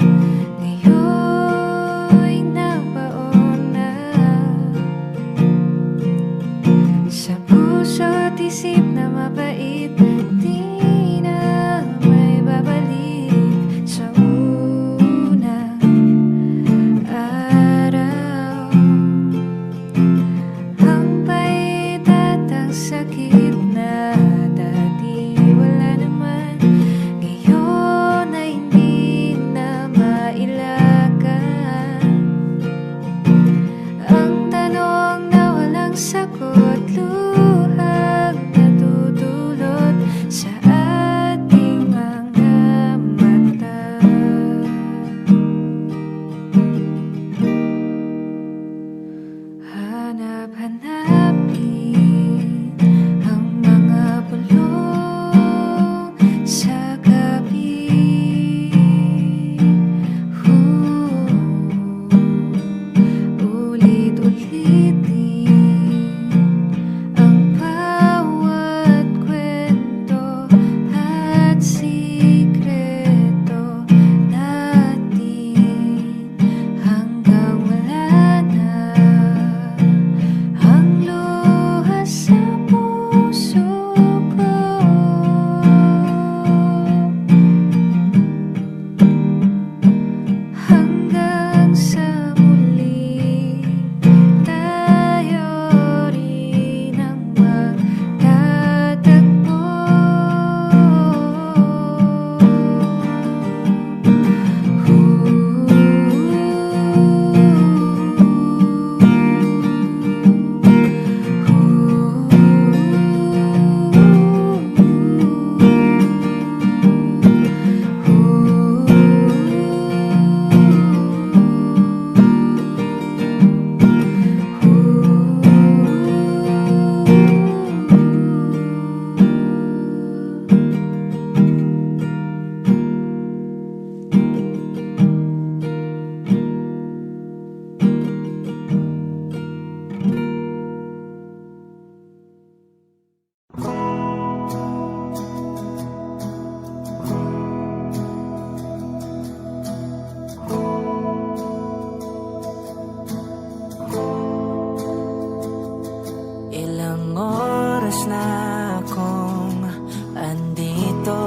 ngayon'y nabaon na sa puso't isip na mabait. Di na may babalik sa unang araw. Ang bait at ang sakit na dati wala naman, ngayon ay hindi na mailagan. Ang tanong na walang sagot, luhang natutulot sa ating mga mata. Hanap-hanapin ang mga bulong sa gabi. Ulit-ulitin ang bawat kwento at sikreto natin hanggang wala na ang luha sa puso ko. Hanggang sa muli tayo rin ang magtatagpo. Ilang oras na akong andito,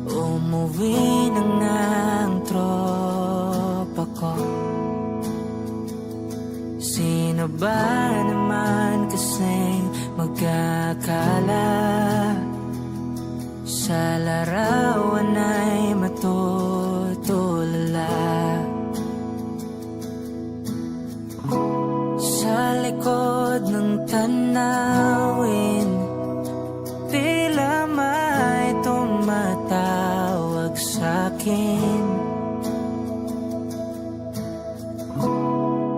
umuwi na ng tropa ko. Sino ba naman kasing magkakala sa larawan ay matutulala? Sa likod ng tanawin, tila may tumatawag sa'kin.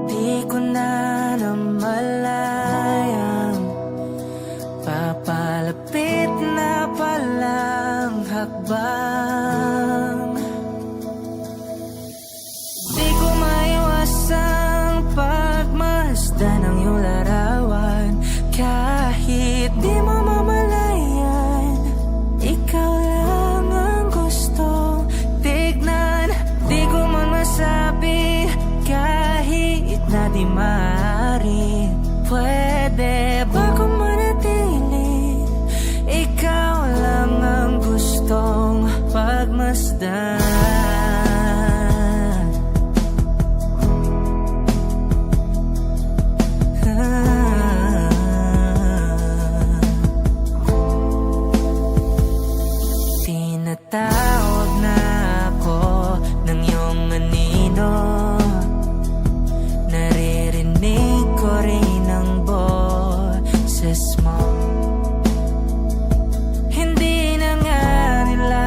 Di ko na namalayang papalapit na palang hakbang. Di ko maiwasang pagmasdan ng iyong larawan. Kahit di mo mamalayan, ikaw lang ang gustong tignan. Di ko man masabi kahit na di maaari. Pwede ba kung manatili? Ikaw lang ang gustong pagmasdan. Tinatawag na ako ng iyong anino. Naririnig ko rin ang boses mo. Hindi na nga nila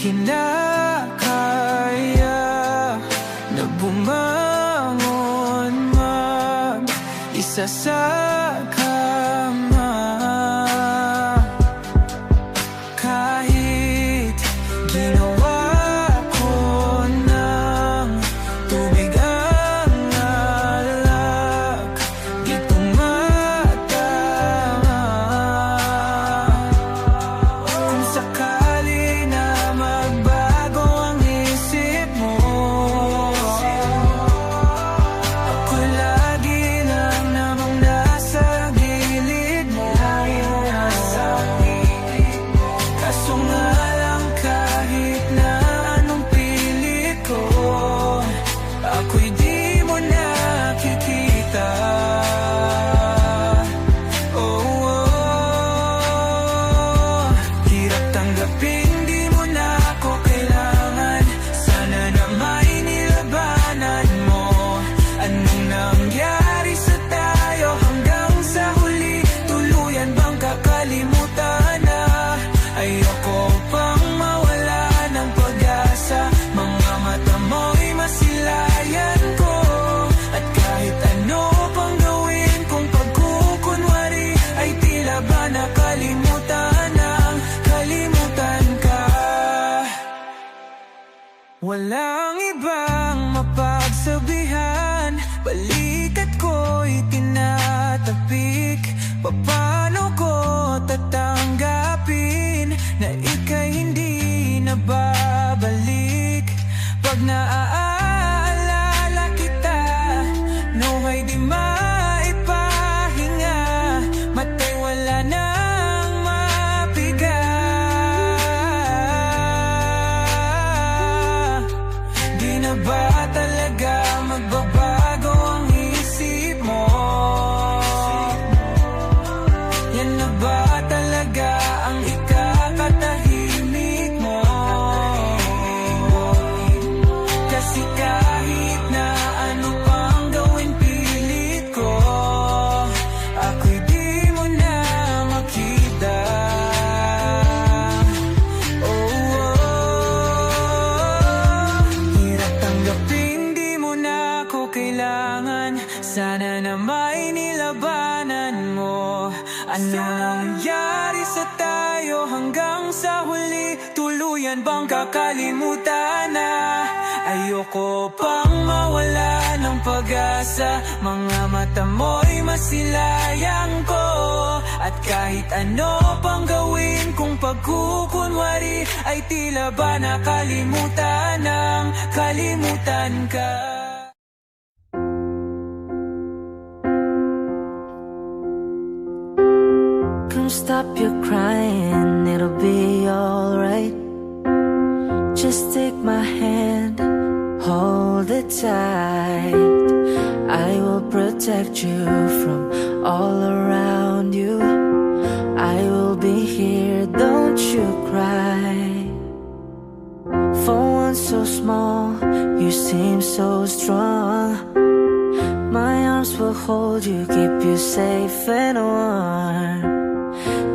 kinakaya na bumangon mag-isa sa kama. Kahit ginawa ko ng tubig ang alak, di tumatama. Kung sakali na magbago ang isip mo, ako lagi lang namang nasa gilid mo. Kaso nga lang kahit na anong pilit ko, ako'y di mo nakikita. Oh, oh. Hirap tanggapin, di mo na ako kailangan. Sana na may nilabanan mo. Anong nangyari sa tayo hanggang sa huli? Tuluyan bang kakalimutan na? Ayoko pang mawala ng pag-asa. Mga mata mo'y masilayan ko. At kahit ano pang gawin kung pagkukunwari, ay tila ba nakalimutan ng kalimutan ka. Walang ibang mapagsabihan, balikat ko'y tinatapik. Paano ko tatanggapin na ika'y hindi na babalik? Pag naaalala kita, nawa'y di maipahinga. Mata'y wala nang mapiga. Di na ba talaga magbabago ang isip mo? Yan na ba talaga ang ikakatahimik mo? Kasi kahit na ano pang gawin pilit ko, ako'y di mo na makita. Oh, oh. Hirap tanggapin, di mo na ako kailangan. Sana na may nilabanan mo. Ano nangyari sa tayo hanggang sa huli? Tuluyan bang kakalimutan na? Ayoko pang mawala ng pag-asa. Mga mata mo'y masilayang ko. At kahit ano pang gawin kung pagkukunwari, ay tila ba nakalimutan ng kalimutan ka. Come stop your crying, it'll be alright. Just take my hand, hold it tight. I will protect you from all around you. I will be here, don't you cry. For one so small, you seem so strong. My arms will hold you, keep you safe and warm.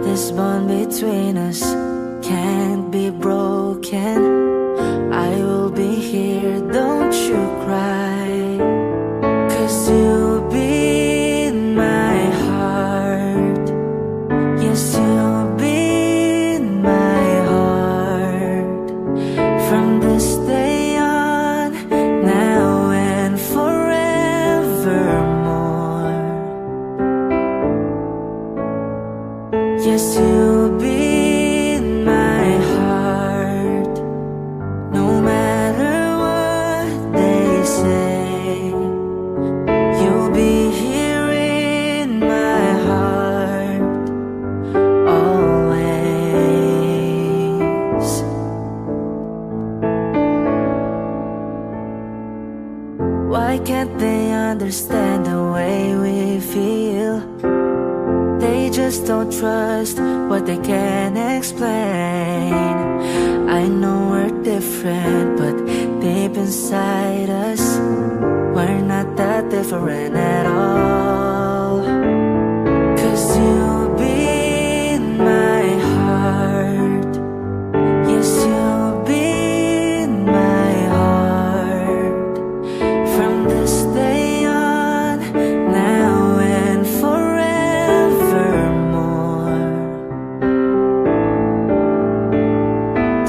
This bond between us can't be broken. I will be here, don't you cry. 'Cause you'll be in my heart. Yes, you'll be in my heart. From this day on, now and forevermore. Yes, you'll be in my heart. No matter what they say, you'll be here in my heart always. Why can't they understand the way we feel? They just don't trust what they can't explain. I know we're different, but deep inside us, we're not that different at all. 'Cause you'll be in my heart. Yes, you'll be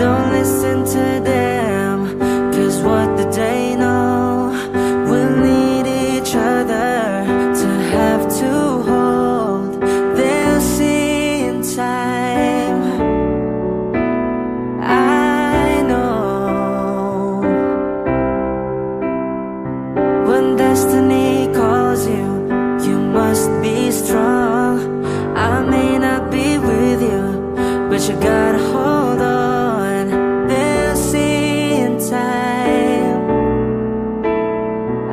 Don't listen to them, 'cause what do they know? We'll need each other to have to hold. They'll see in time. I know when destiny calls you, you must be strong. I may not be with you, but you gotta hold on. They'll see in time.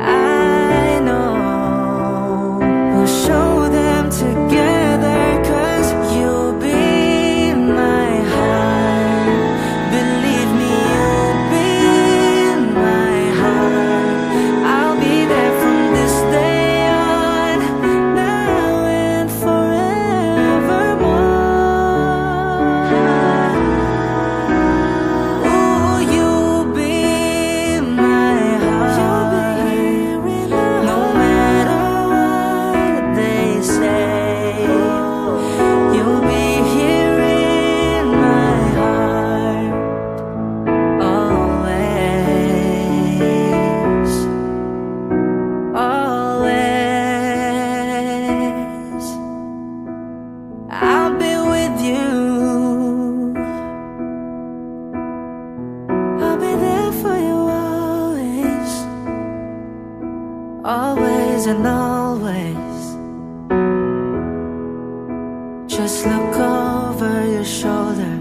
I know we'll show them together, 'cause you'll be my heart. Believe me, you'll be my heart. I'll be there from this day on, now and forevermore. Ooh, you'll be my heart. No matter what they say, you'll be here in my heart always, always. I'll be with you. I'll be there for you always, always and always. Just look over your shoulder.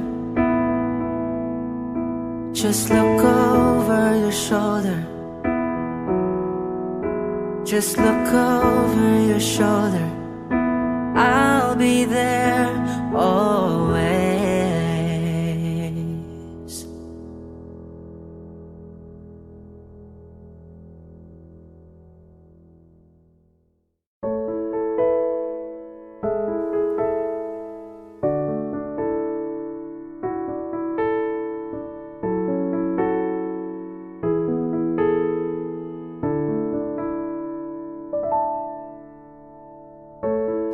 Just look over your shoulder. Just look over your shoulder. I'll be there always.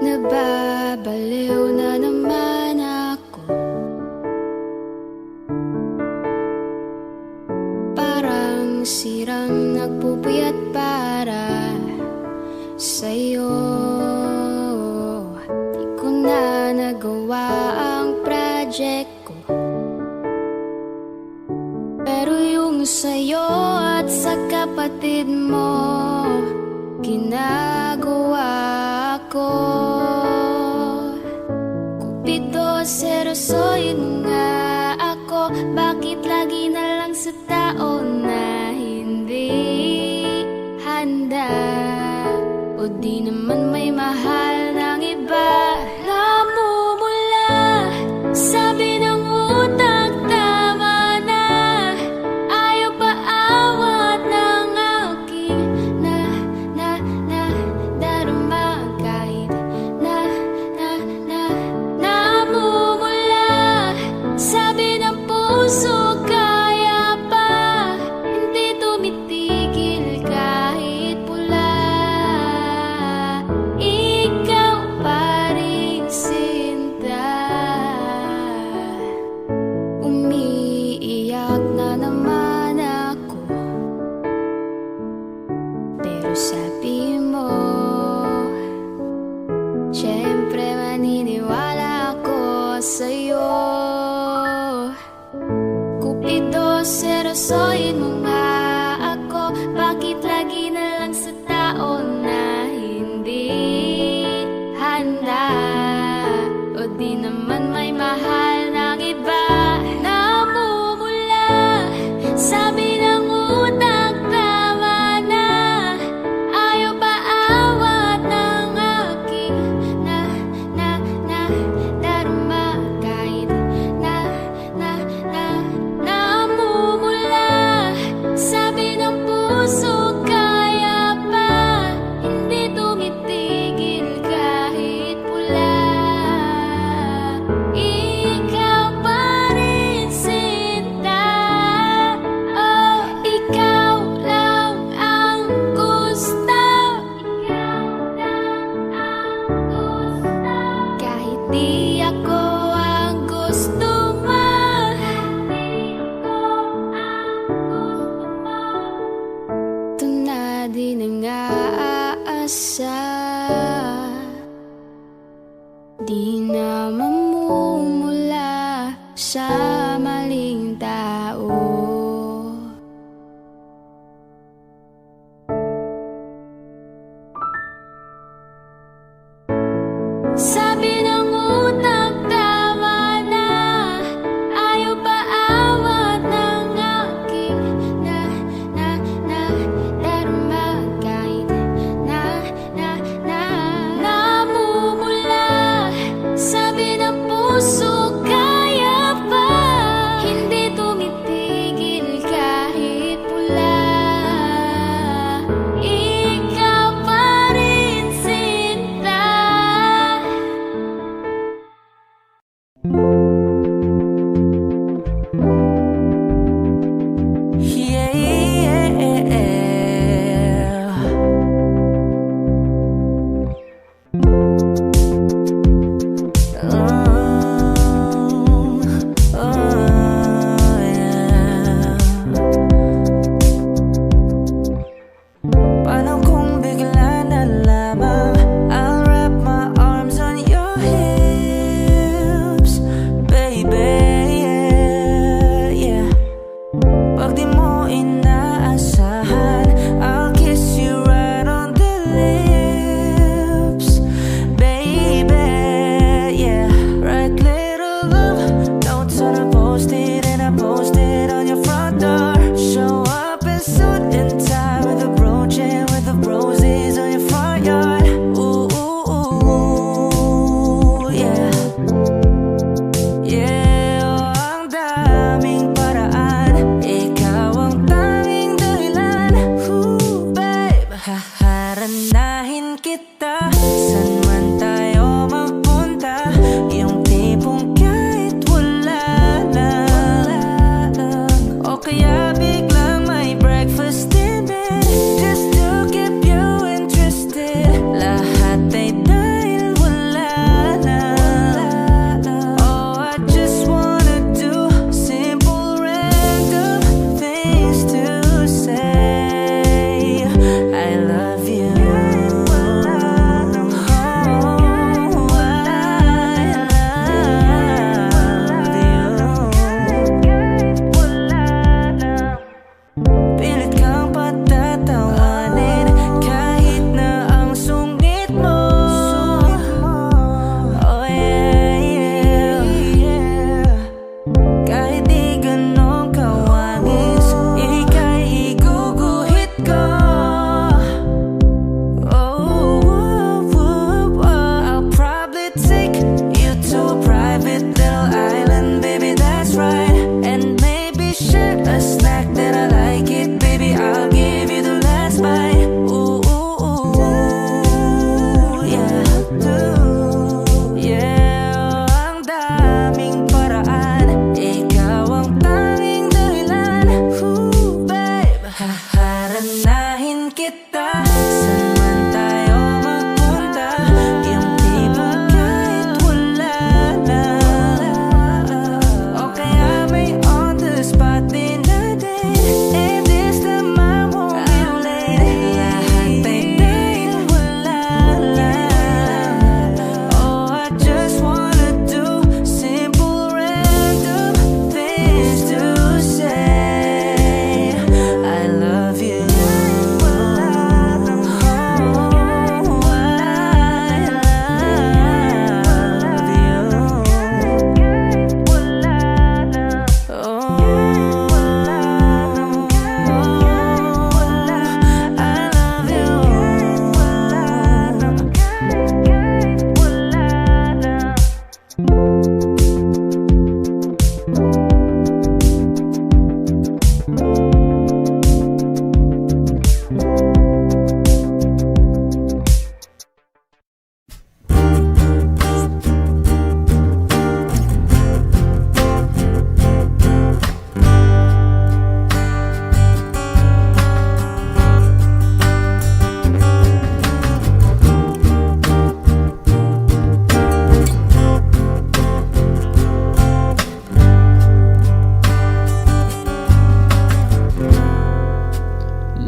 Nababaliw na naman ako, parang sirang nagpupuyat para sa'yo. Di ko na nagawa ang project ko, pero yung sa'yo at sa kapatid mo ginagawa ko. Cupido, serosoy mo nga ako. Bakit lagi na lang sa tao na hindi handa? O di naman may mahal ng iba? Namumula, sabi ng utak, tama na. Ayaw pa awat ng aking darama. Kahit namumula, sabi ng puso, kaya pa. Hindi tumitigil kahit pula. Ikaw pa rin sinta. Umiiyak na naman ako, pero sabi mo, siyempre maniniwala ako sa'yo. Cupido, serosoy mo nga ako. Bakit lagi na lang sa tao na hindi handa? O di naman may mahal ng iba? Namumula, sabi ng utak, tama na. Ayaw pa awat ng aking darama. Kahit namumula,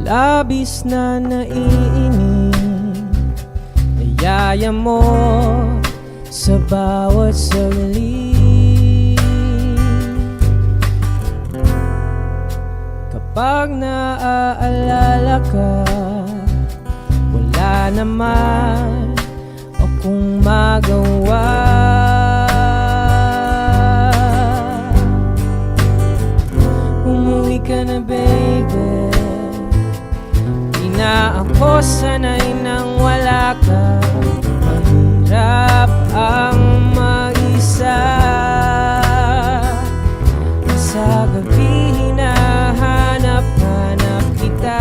labis na naiinig, nayaya mo sa bawat saglit. Kapag naaalala ka, wala naman akong magawa. Umuwi ka na baby, di na ako sanay nang wala ka. Mahirap ang mag-isa, sa gabi hinahanap-hanap kita.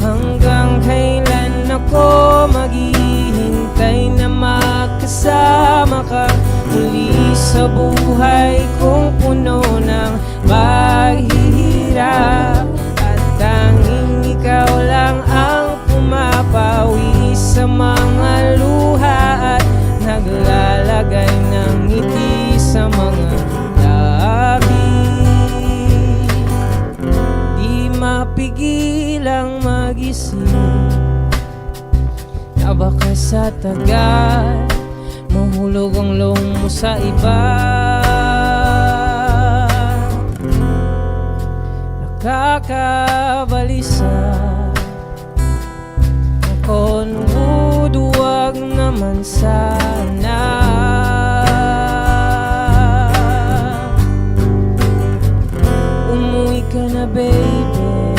Hanggang kailan ako maghihintay na makasama ka muli sa buhay kong puno ng paghihirap. At tanging ikaw lang ang pumapawi sa mga luha at naglalagay ng ngiti sa mga labi. Di mapigilang mag-isip na baka sa tagal mahulog ang loob mo sa iba. Nakakabalisa ako, huwag naman sana. Umuwi ka na baby,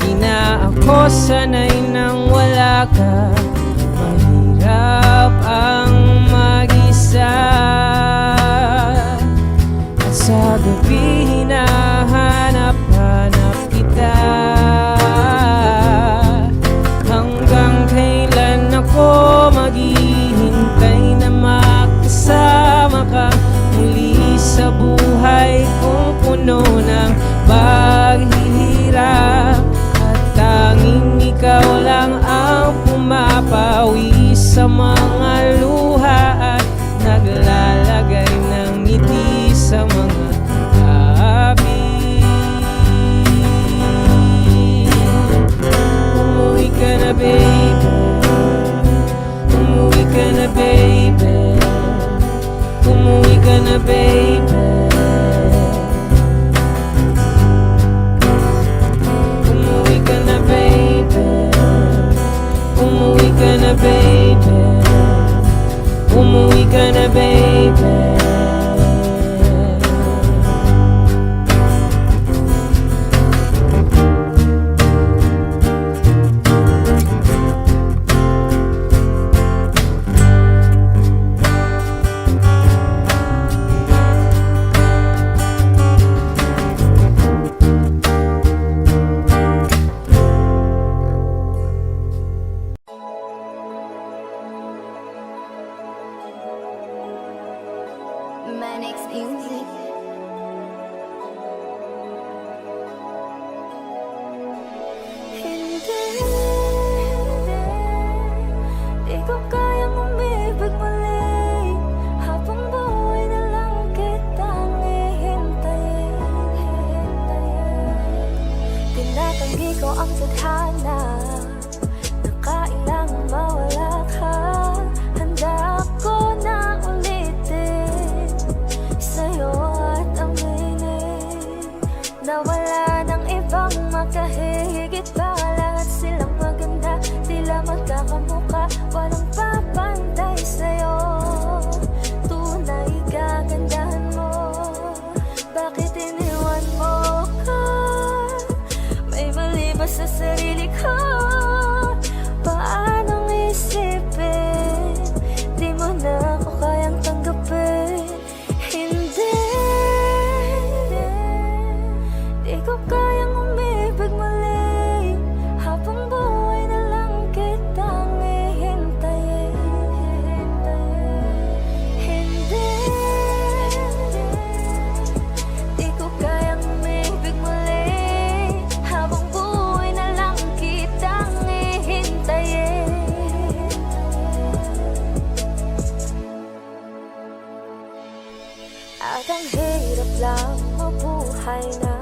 di na ako sanay nang wala ka. Mahirap ang mag-isa, at sa gabi hinahanap-hanap kita. Hanggang kailan ako maghihintay na makasama ka muli sa buhay kong puno ng paghihirap. At tanging ikaw lang ang pumapawi sa mga luha at naglalagay ng ngiti sa mga labi. Umuwi ka na baby, umuwi ka na baby, umuwi ka na baby, umuwi ka na baby, umuwi ka na baby, umuwi ka na baby. Manix Music. Hindi, di ko kayang umibig muli. Habang buhay na lang kitang hihintayin. Tinatanggi ko ang tadhana na kailangang mawala ka. Handa ako na ulitin sa'yo at aminin na wala ng ibang makahigit pa. Lahat silang maganda, tila magkakamuka, walang papantay sa'yo. Tunay kagandahan mo, bakit iniwan mo ka? May mali ba sa sarili ko? Paanong isipin? Di mo na ako kayang tanggapin. Hindi, di ko kayang umibig muli. Habang buhay na lang kitang hihintayin. Hindi, di ko kayang umibig muli. Habang buhay na lang kitang hihintayin. At ang hirap lang mabuhay na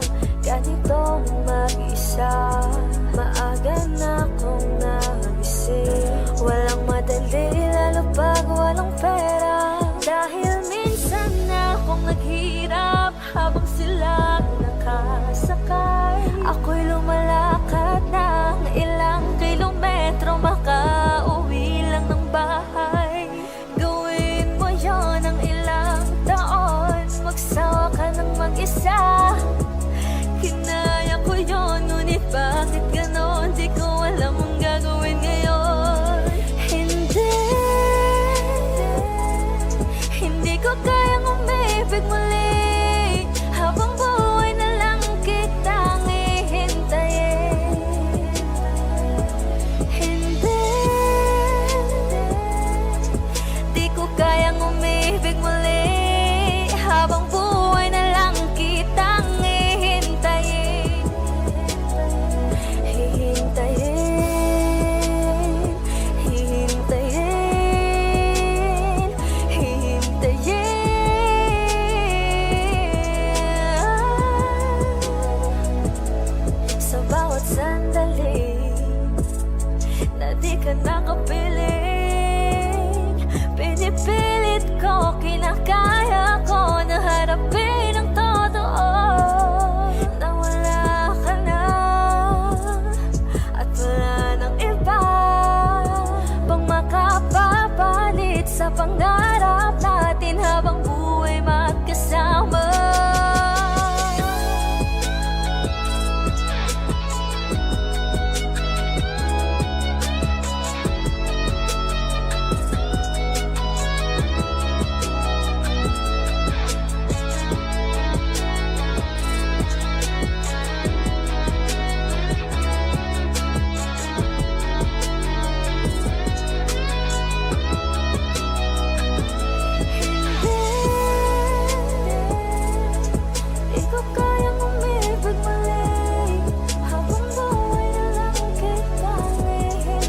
mag-isa. Maaga na akong nagising. Walang madali, lalo pag walang pera. Dahil minsan na akong naghirap habang sila nakasakay. Ako'y lumalakad ng ilang kilometro, makauwi lang ng bahay. Gawin mo yon ng ilang taon, magsawa ka ng mag-isa. Kinaya ko yun, ngunit bakit ganon? Di ko alam ang gagawin ngayon. Hindi ko kayang umibig muli. Habang buhay na lang kitang hihintayin. Di ko kayang umibig muli. Habang buhay na lang kitang hihintayin. Sa bawat sandali na di ka nakapiling, pinipilit ko, kinakaya ko na harapin ang totoo. Na wala ka na at wala nang iba pang makapapalit sa pangarap natin habang buhay magkasama. Di ko kayang umibig muli. Habang buhay na lang kitang hihintayin.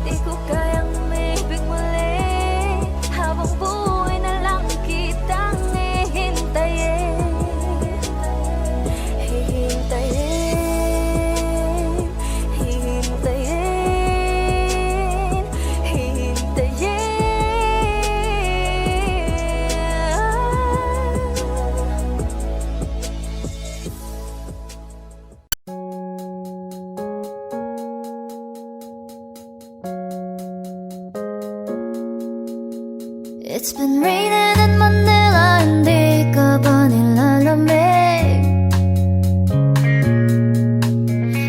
Di ko kayang umibig muli. Habang buhay na lang kitang hihintayin. It's been raining in Manila, hindi ka ba nilalamig?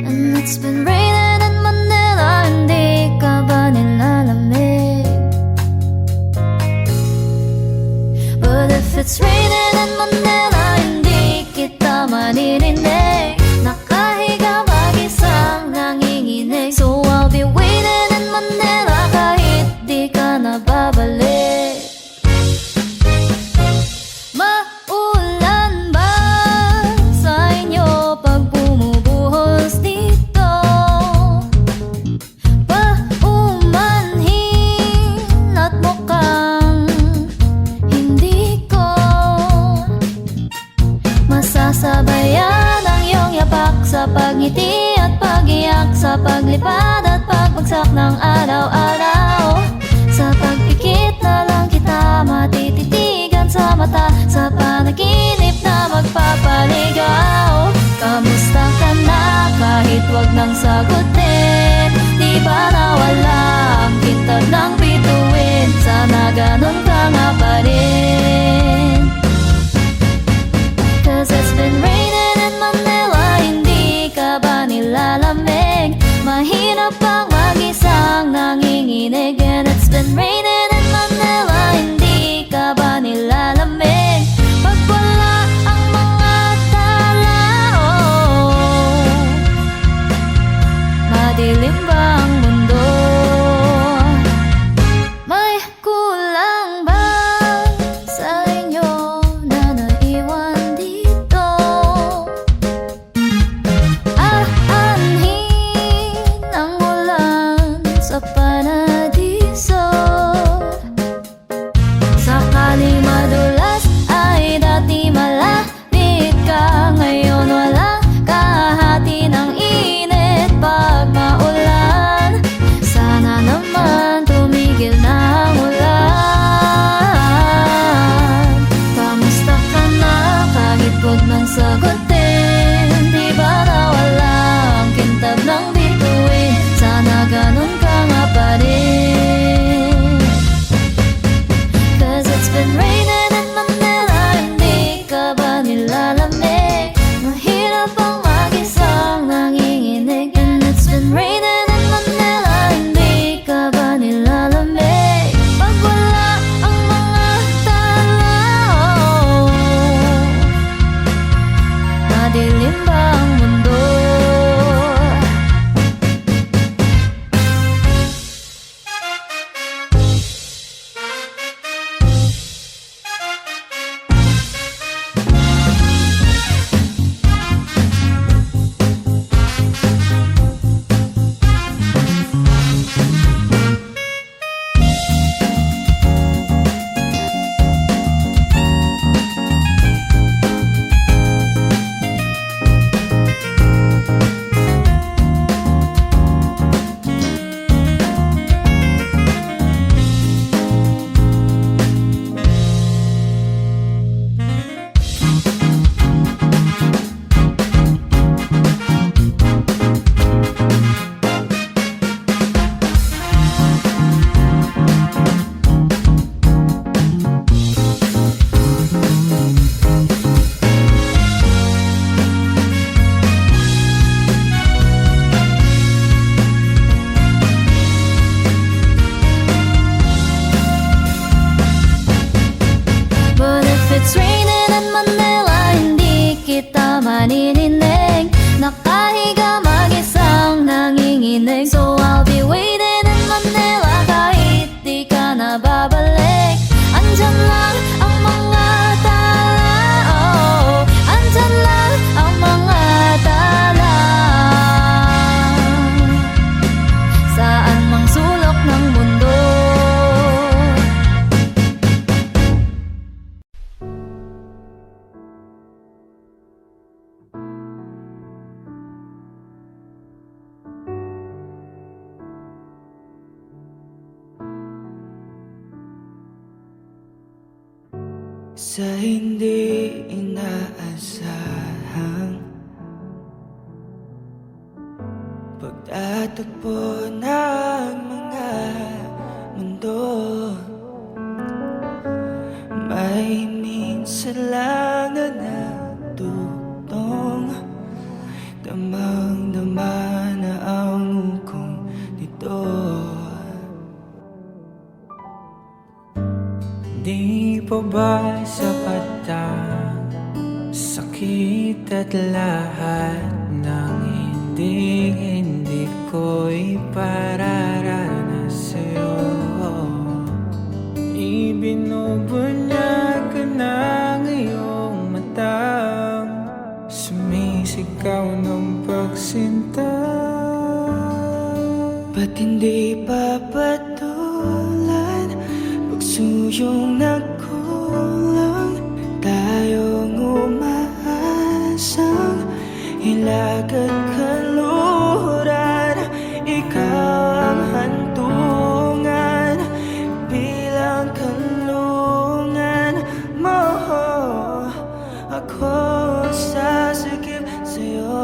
And it's been raining in Manila, hindi ka ba nilalamig? But if it's raining in Manila, hindi kita maririnig. Nakahiga mag-isang nanginginig. So I'll be waiting in Manila kahit di ka na babalik. Maulan ba sa inyo pag bumubuhos dito? Paumanhin at mukhang hindi ko masasabayan ang iyong yapak sa pagngiti at pag-iyak, sa paglipad at pagbagsak ng araw-araw. Sa pagpikit na lang kita matititigan sa mata, sa panaginip na magpapaligaw. Kamusta ka na kahit wag nang sagutin? Di ba nawala ang kintab ng bituin? Sana ganun ka nga pa rin. Cause it's been raining in Manila, hindi ka ba nilalamig? Mahirap bang mag-isang nanginginig? And it's been raining in Manila, hindi ka ba nilalamig? Pag wala ang mga tao, madilim ba ang mundo? May kulang ba sa inyo na naiwan dito? Aanhin ang ulan sa paradiso. Sakaling madula sa hindi inaasahang pagtatagpo ng mga mundo. May minsan lang na natutong damang-dama na ang ukong nito. Di pa ba sapat ang sakit at lahat ng hindi ko ipararanas sa'yo? Ibinubunyag ka ng iyong matang sumisigaw ng pagsinta. Ba't hindi papatulan pagsuyong nagkulang? Tayong umaasang hilag at kaluhuran. Ikaw ang hantungan bilang kanlungan mo. Ako sasakip sa'yo.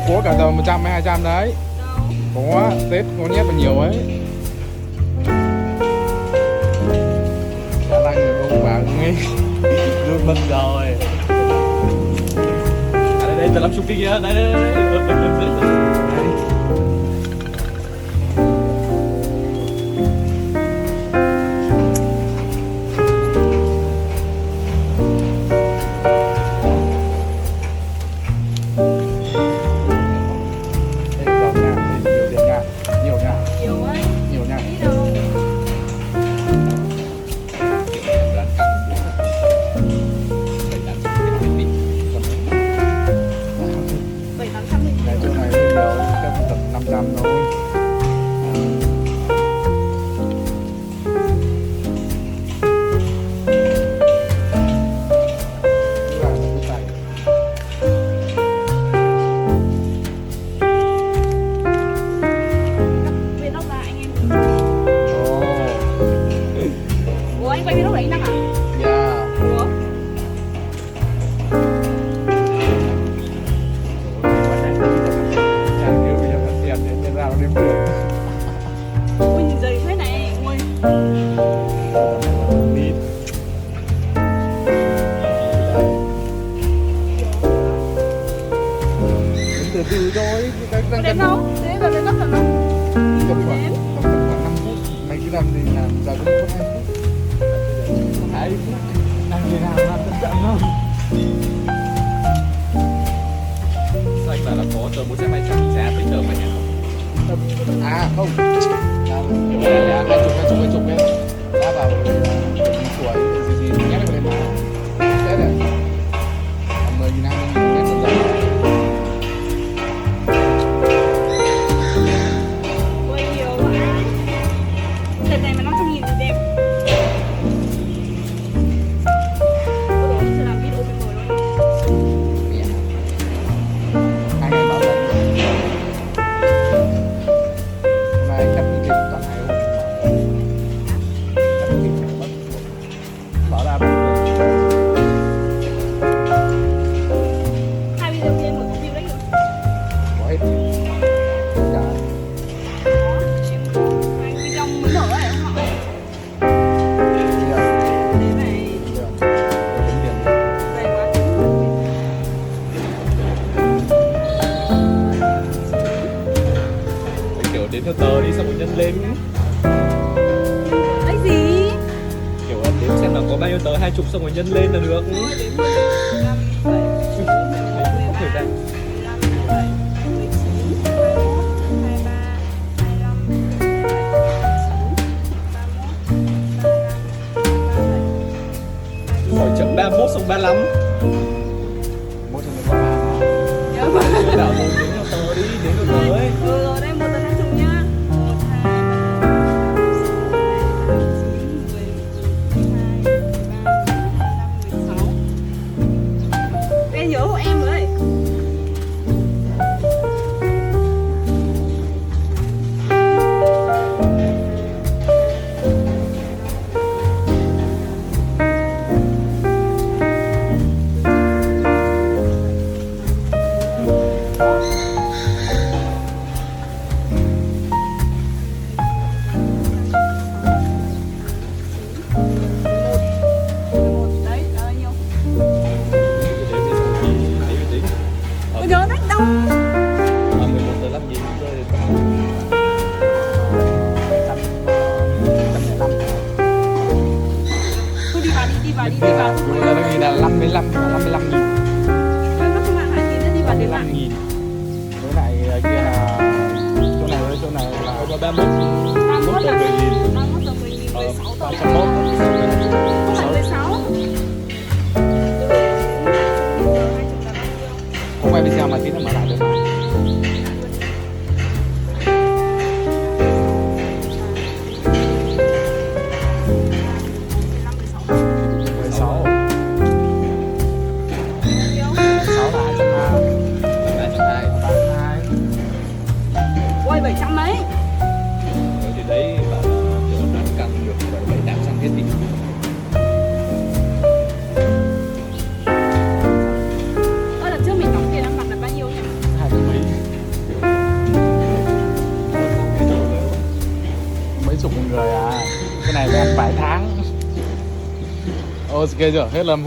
Có cả tầm 100 hay 200 đấy. Có, Tết có nhét vào nhiều ấy. Đã lanh rồi không bà nghe. Nước mất rồi. Đây, tao làm chụp kia. Đây. Nhiều nha. Cái chỗ này hơi nhiều, chắc tầm 500 thôi. Ủa anh quay video đấy đang à? Yeah. Ủa? Chẳng kêu bây giờ mất tiền để nhân ra nó đếm tiền. Ui nhìn giày thế này. Ui. Mít. Từ từ thôi. Có đến không? Thế giờ đến gấp rồi không? Tầm khoảng 5 phút. Mày cứ làm gì làm giờ cũng có 2 phút. 2 phút. Đang đi làm tận chậm không? Sao anh bảo là có tờ một xe máy chẳng giá tính tờ mày nhỉ? À không. Là 20 ấy. Đã bảo tuổi gì nhét vào đây mà. Thế này. 10.000 20.000 nhét vào đây. Ui nhiều quá. Đợt này mà 500.000 thì đẹp. Ôi dồi, giờ làm video tuyệt vời luôn. Hai ngày bảo vệ. Hôm nay chắc như kiểu toàn hai hôm. Chắc như kiểu mất. Bảo ra mất. Hai video trên một công view đấy rồi. Có hết. Dạ. Hai video mới nở ấy không ạ? Dạ. Thế này Dạ. Tính tiền. dày quá. Kiểu đến theo tờ đi xong rồi nhân lên. Đấy gì? Kiểu đếm xem là có bao nhiêu tờ 20 xong rồi nhân lên là được. Ôi đến 10, 15, 17, 19, 20, 21, 22, 25, 27, 29, 21, 23, 25, 27, 29, 31, 35, 37. Hỏi chậm 31 xong 35. Mỗi thằng mình có 3 mà. Nhớ mà. Chưa bảo một đến theo tờ đi, đến theo tờ ấy. Rồi đây một tờ 20 nhá. 1, 2, 3, 4, 5, 6, 7, 8, 9, 10, 11, 12, 13, 14, 15, 16. Em nhớ hộ em với. Đấy, là bao nhiêu? Đếm đi xong thì lấy cái tính. Tôi nhớ đấy đâu. 11 tờ 5.000 rơi đến Thôi đi vào đi vào. Bây giờ nó ghi là 55.000. Thôi nó không hạn 2.000 nữa, đi vào để lại. 55.000. Với lại kia là chỗ này với chỗ này là có 31 31 tờ là 10.000. 31 tờ 10.000, 16 tờ. 301. Không phải 16. không quay video mà tí nữa mở lại được mà. Ôi 700 mấy. Thì đấy bảo là kiểu đang căng được 700-800 hết đi. Ơ lần trước mình đóng tiền ăn mặt là bao nhiêu? Mas kaya, helam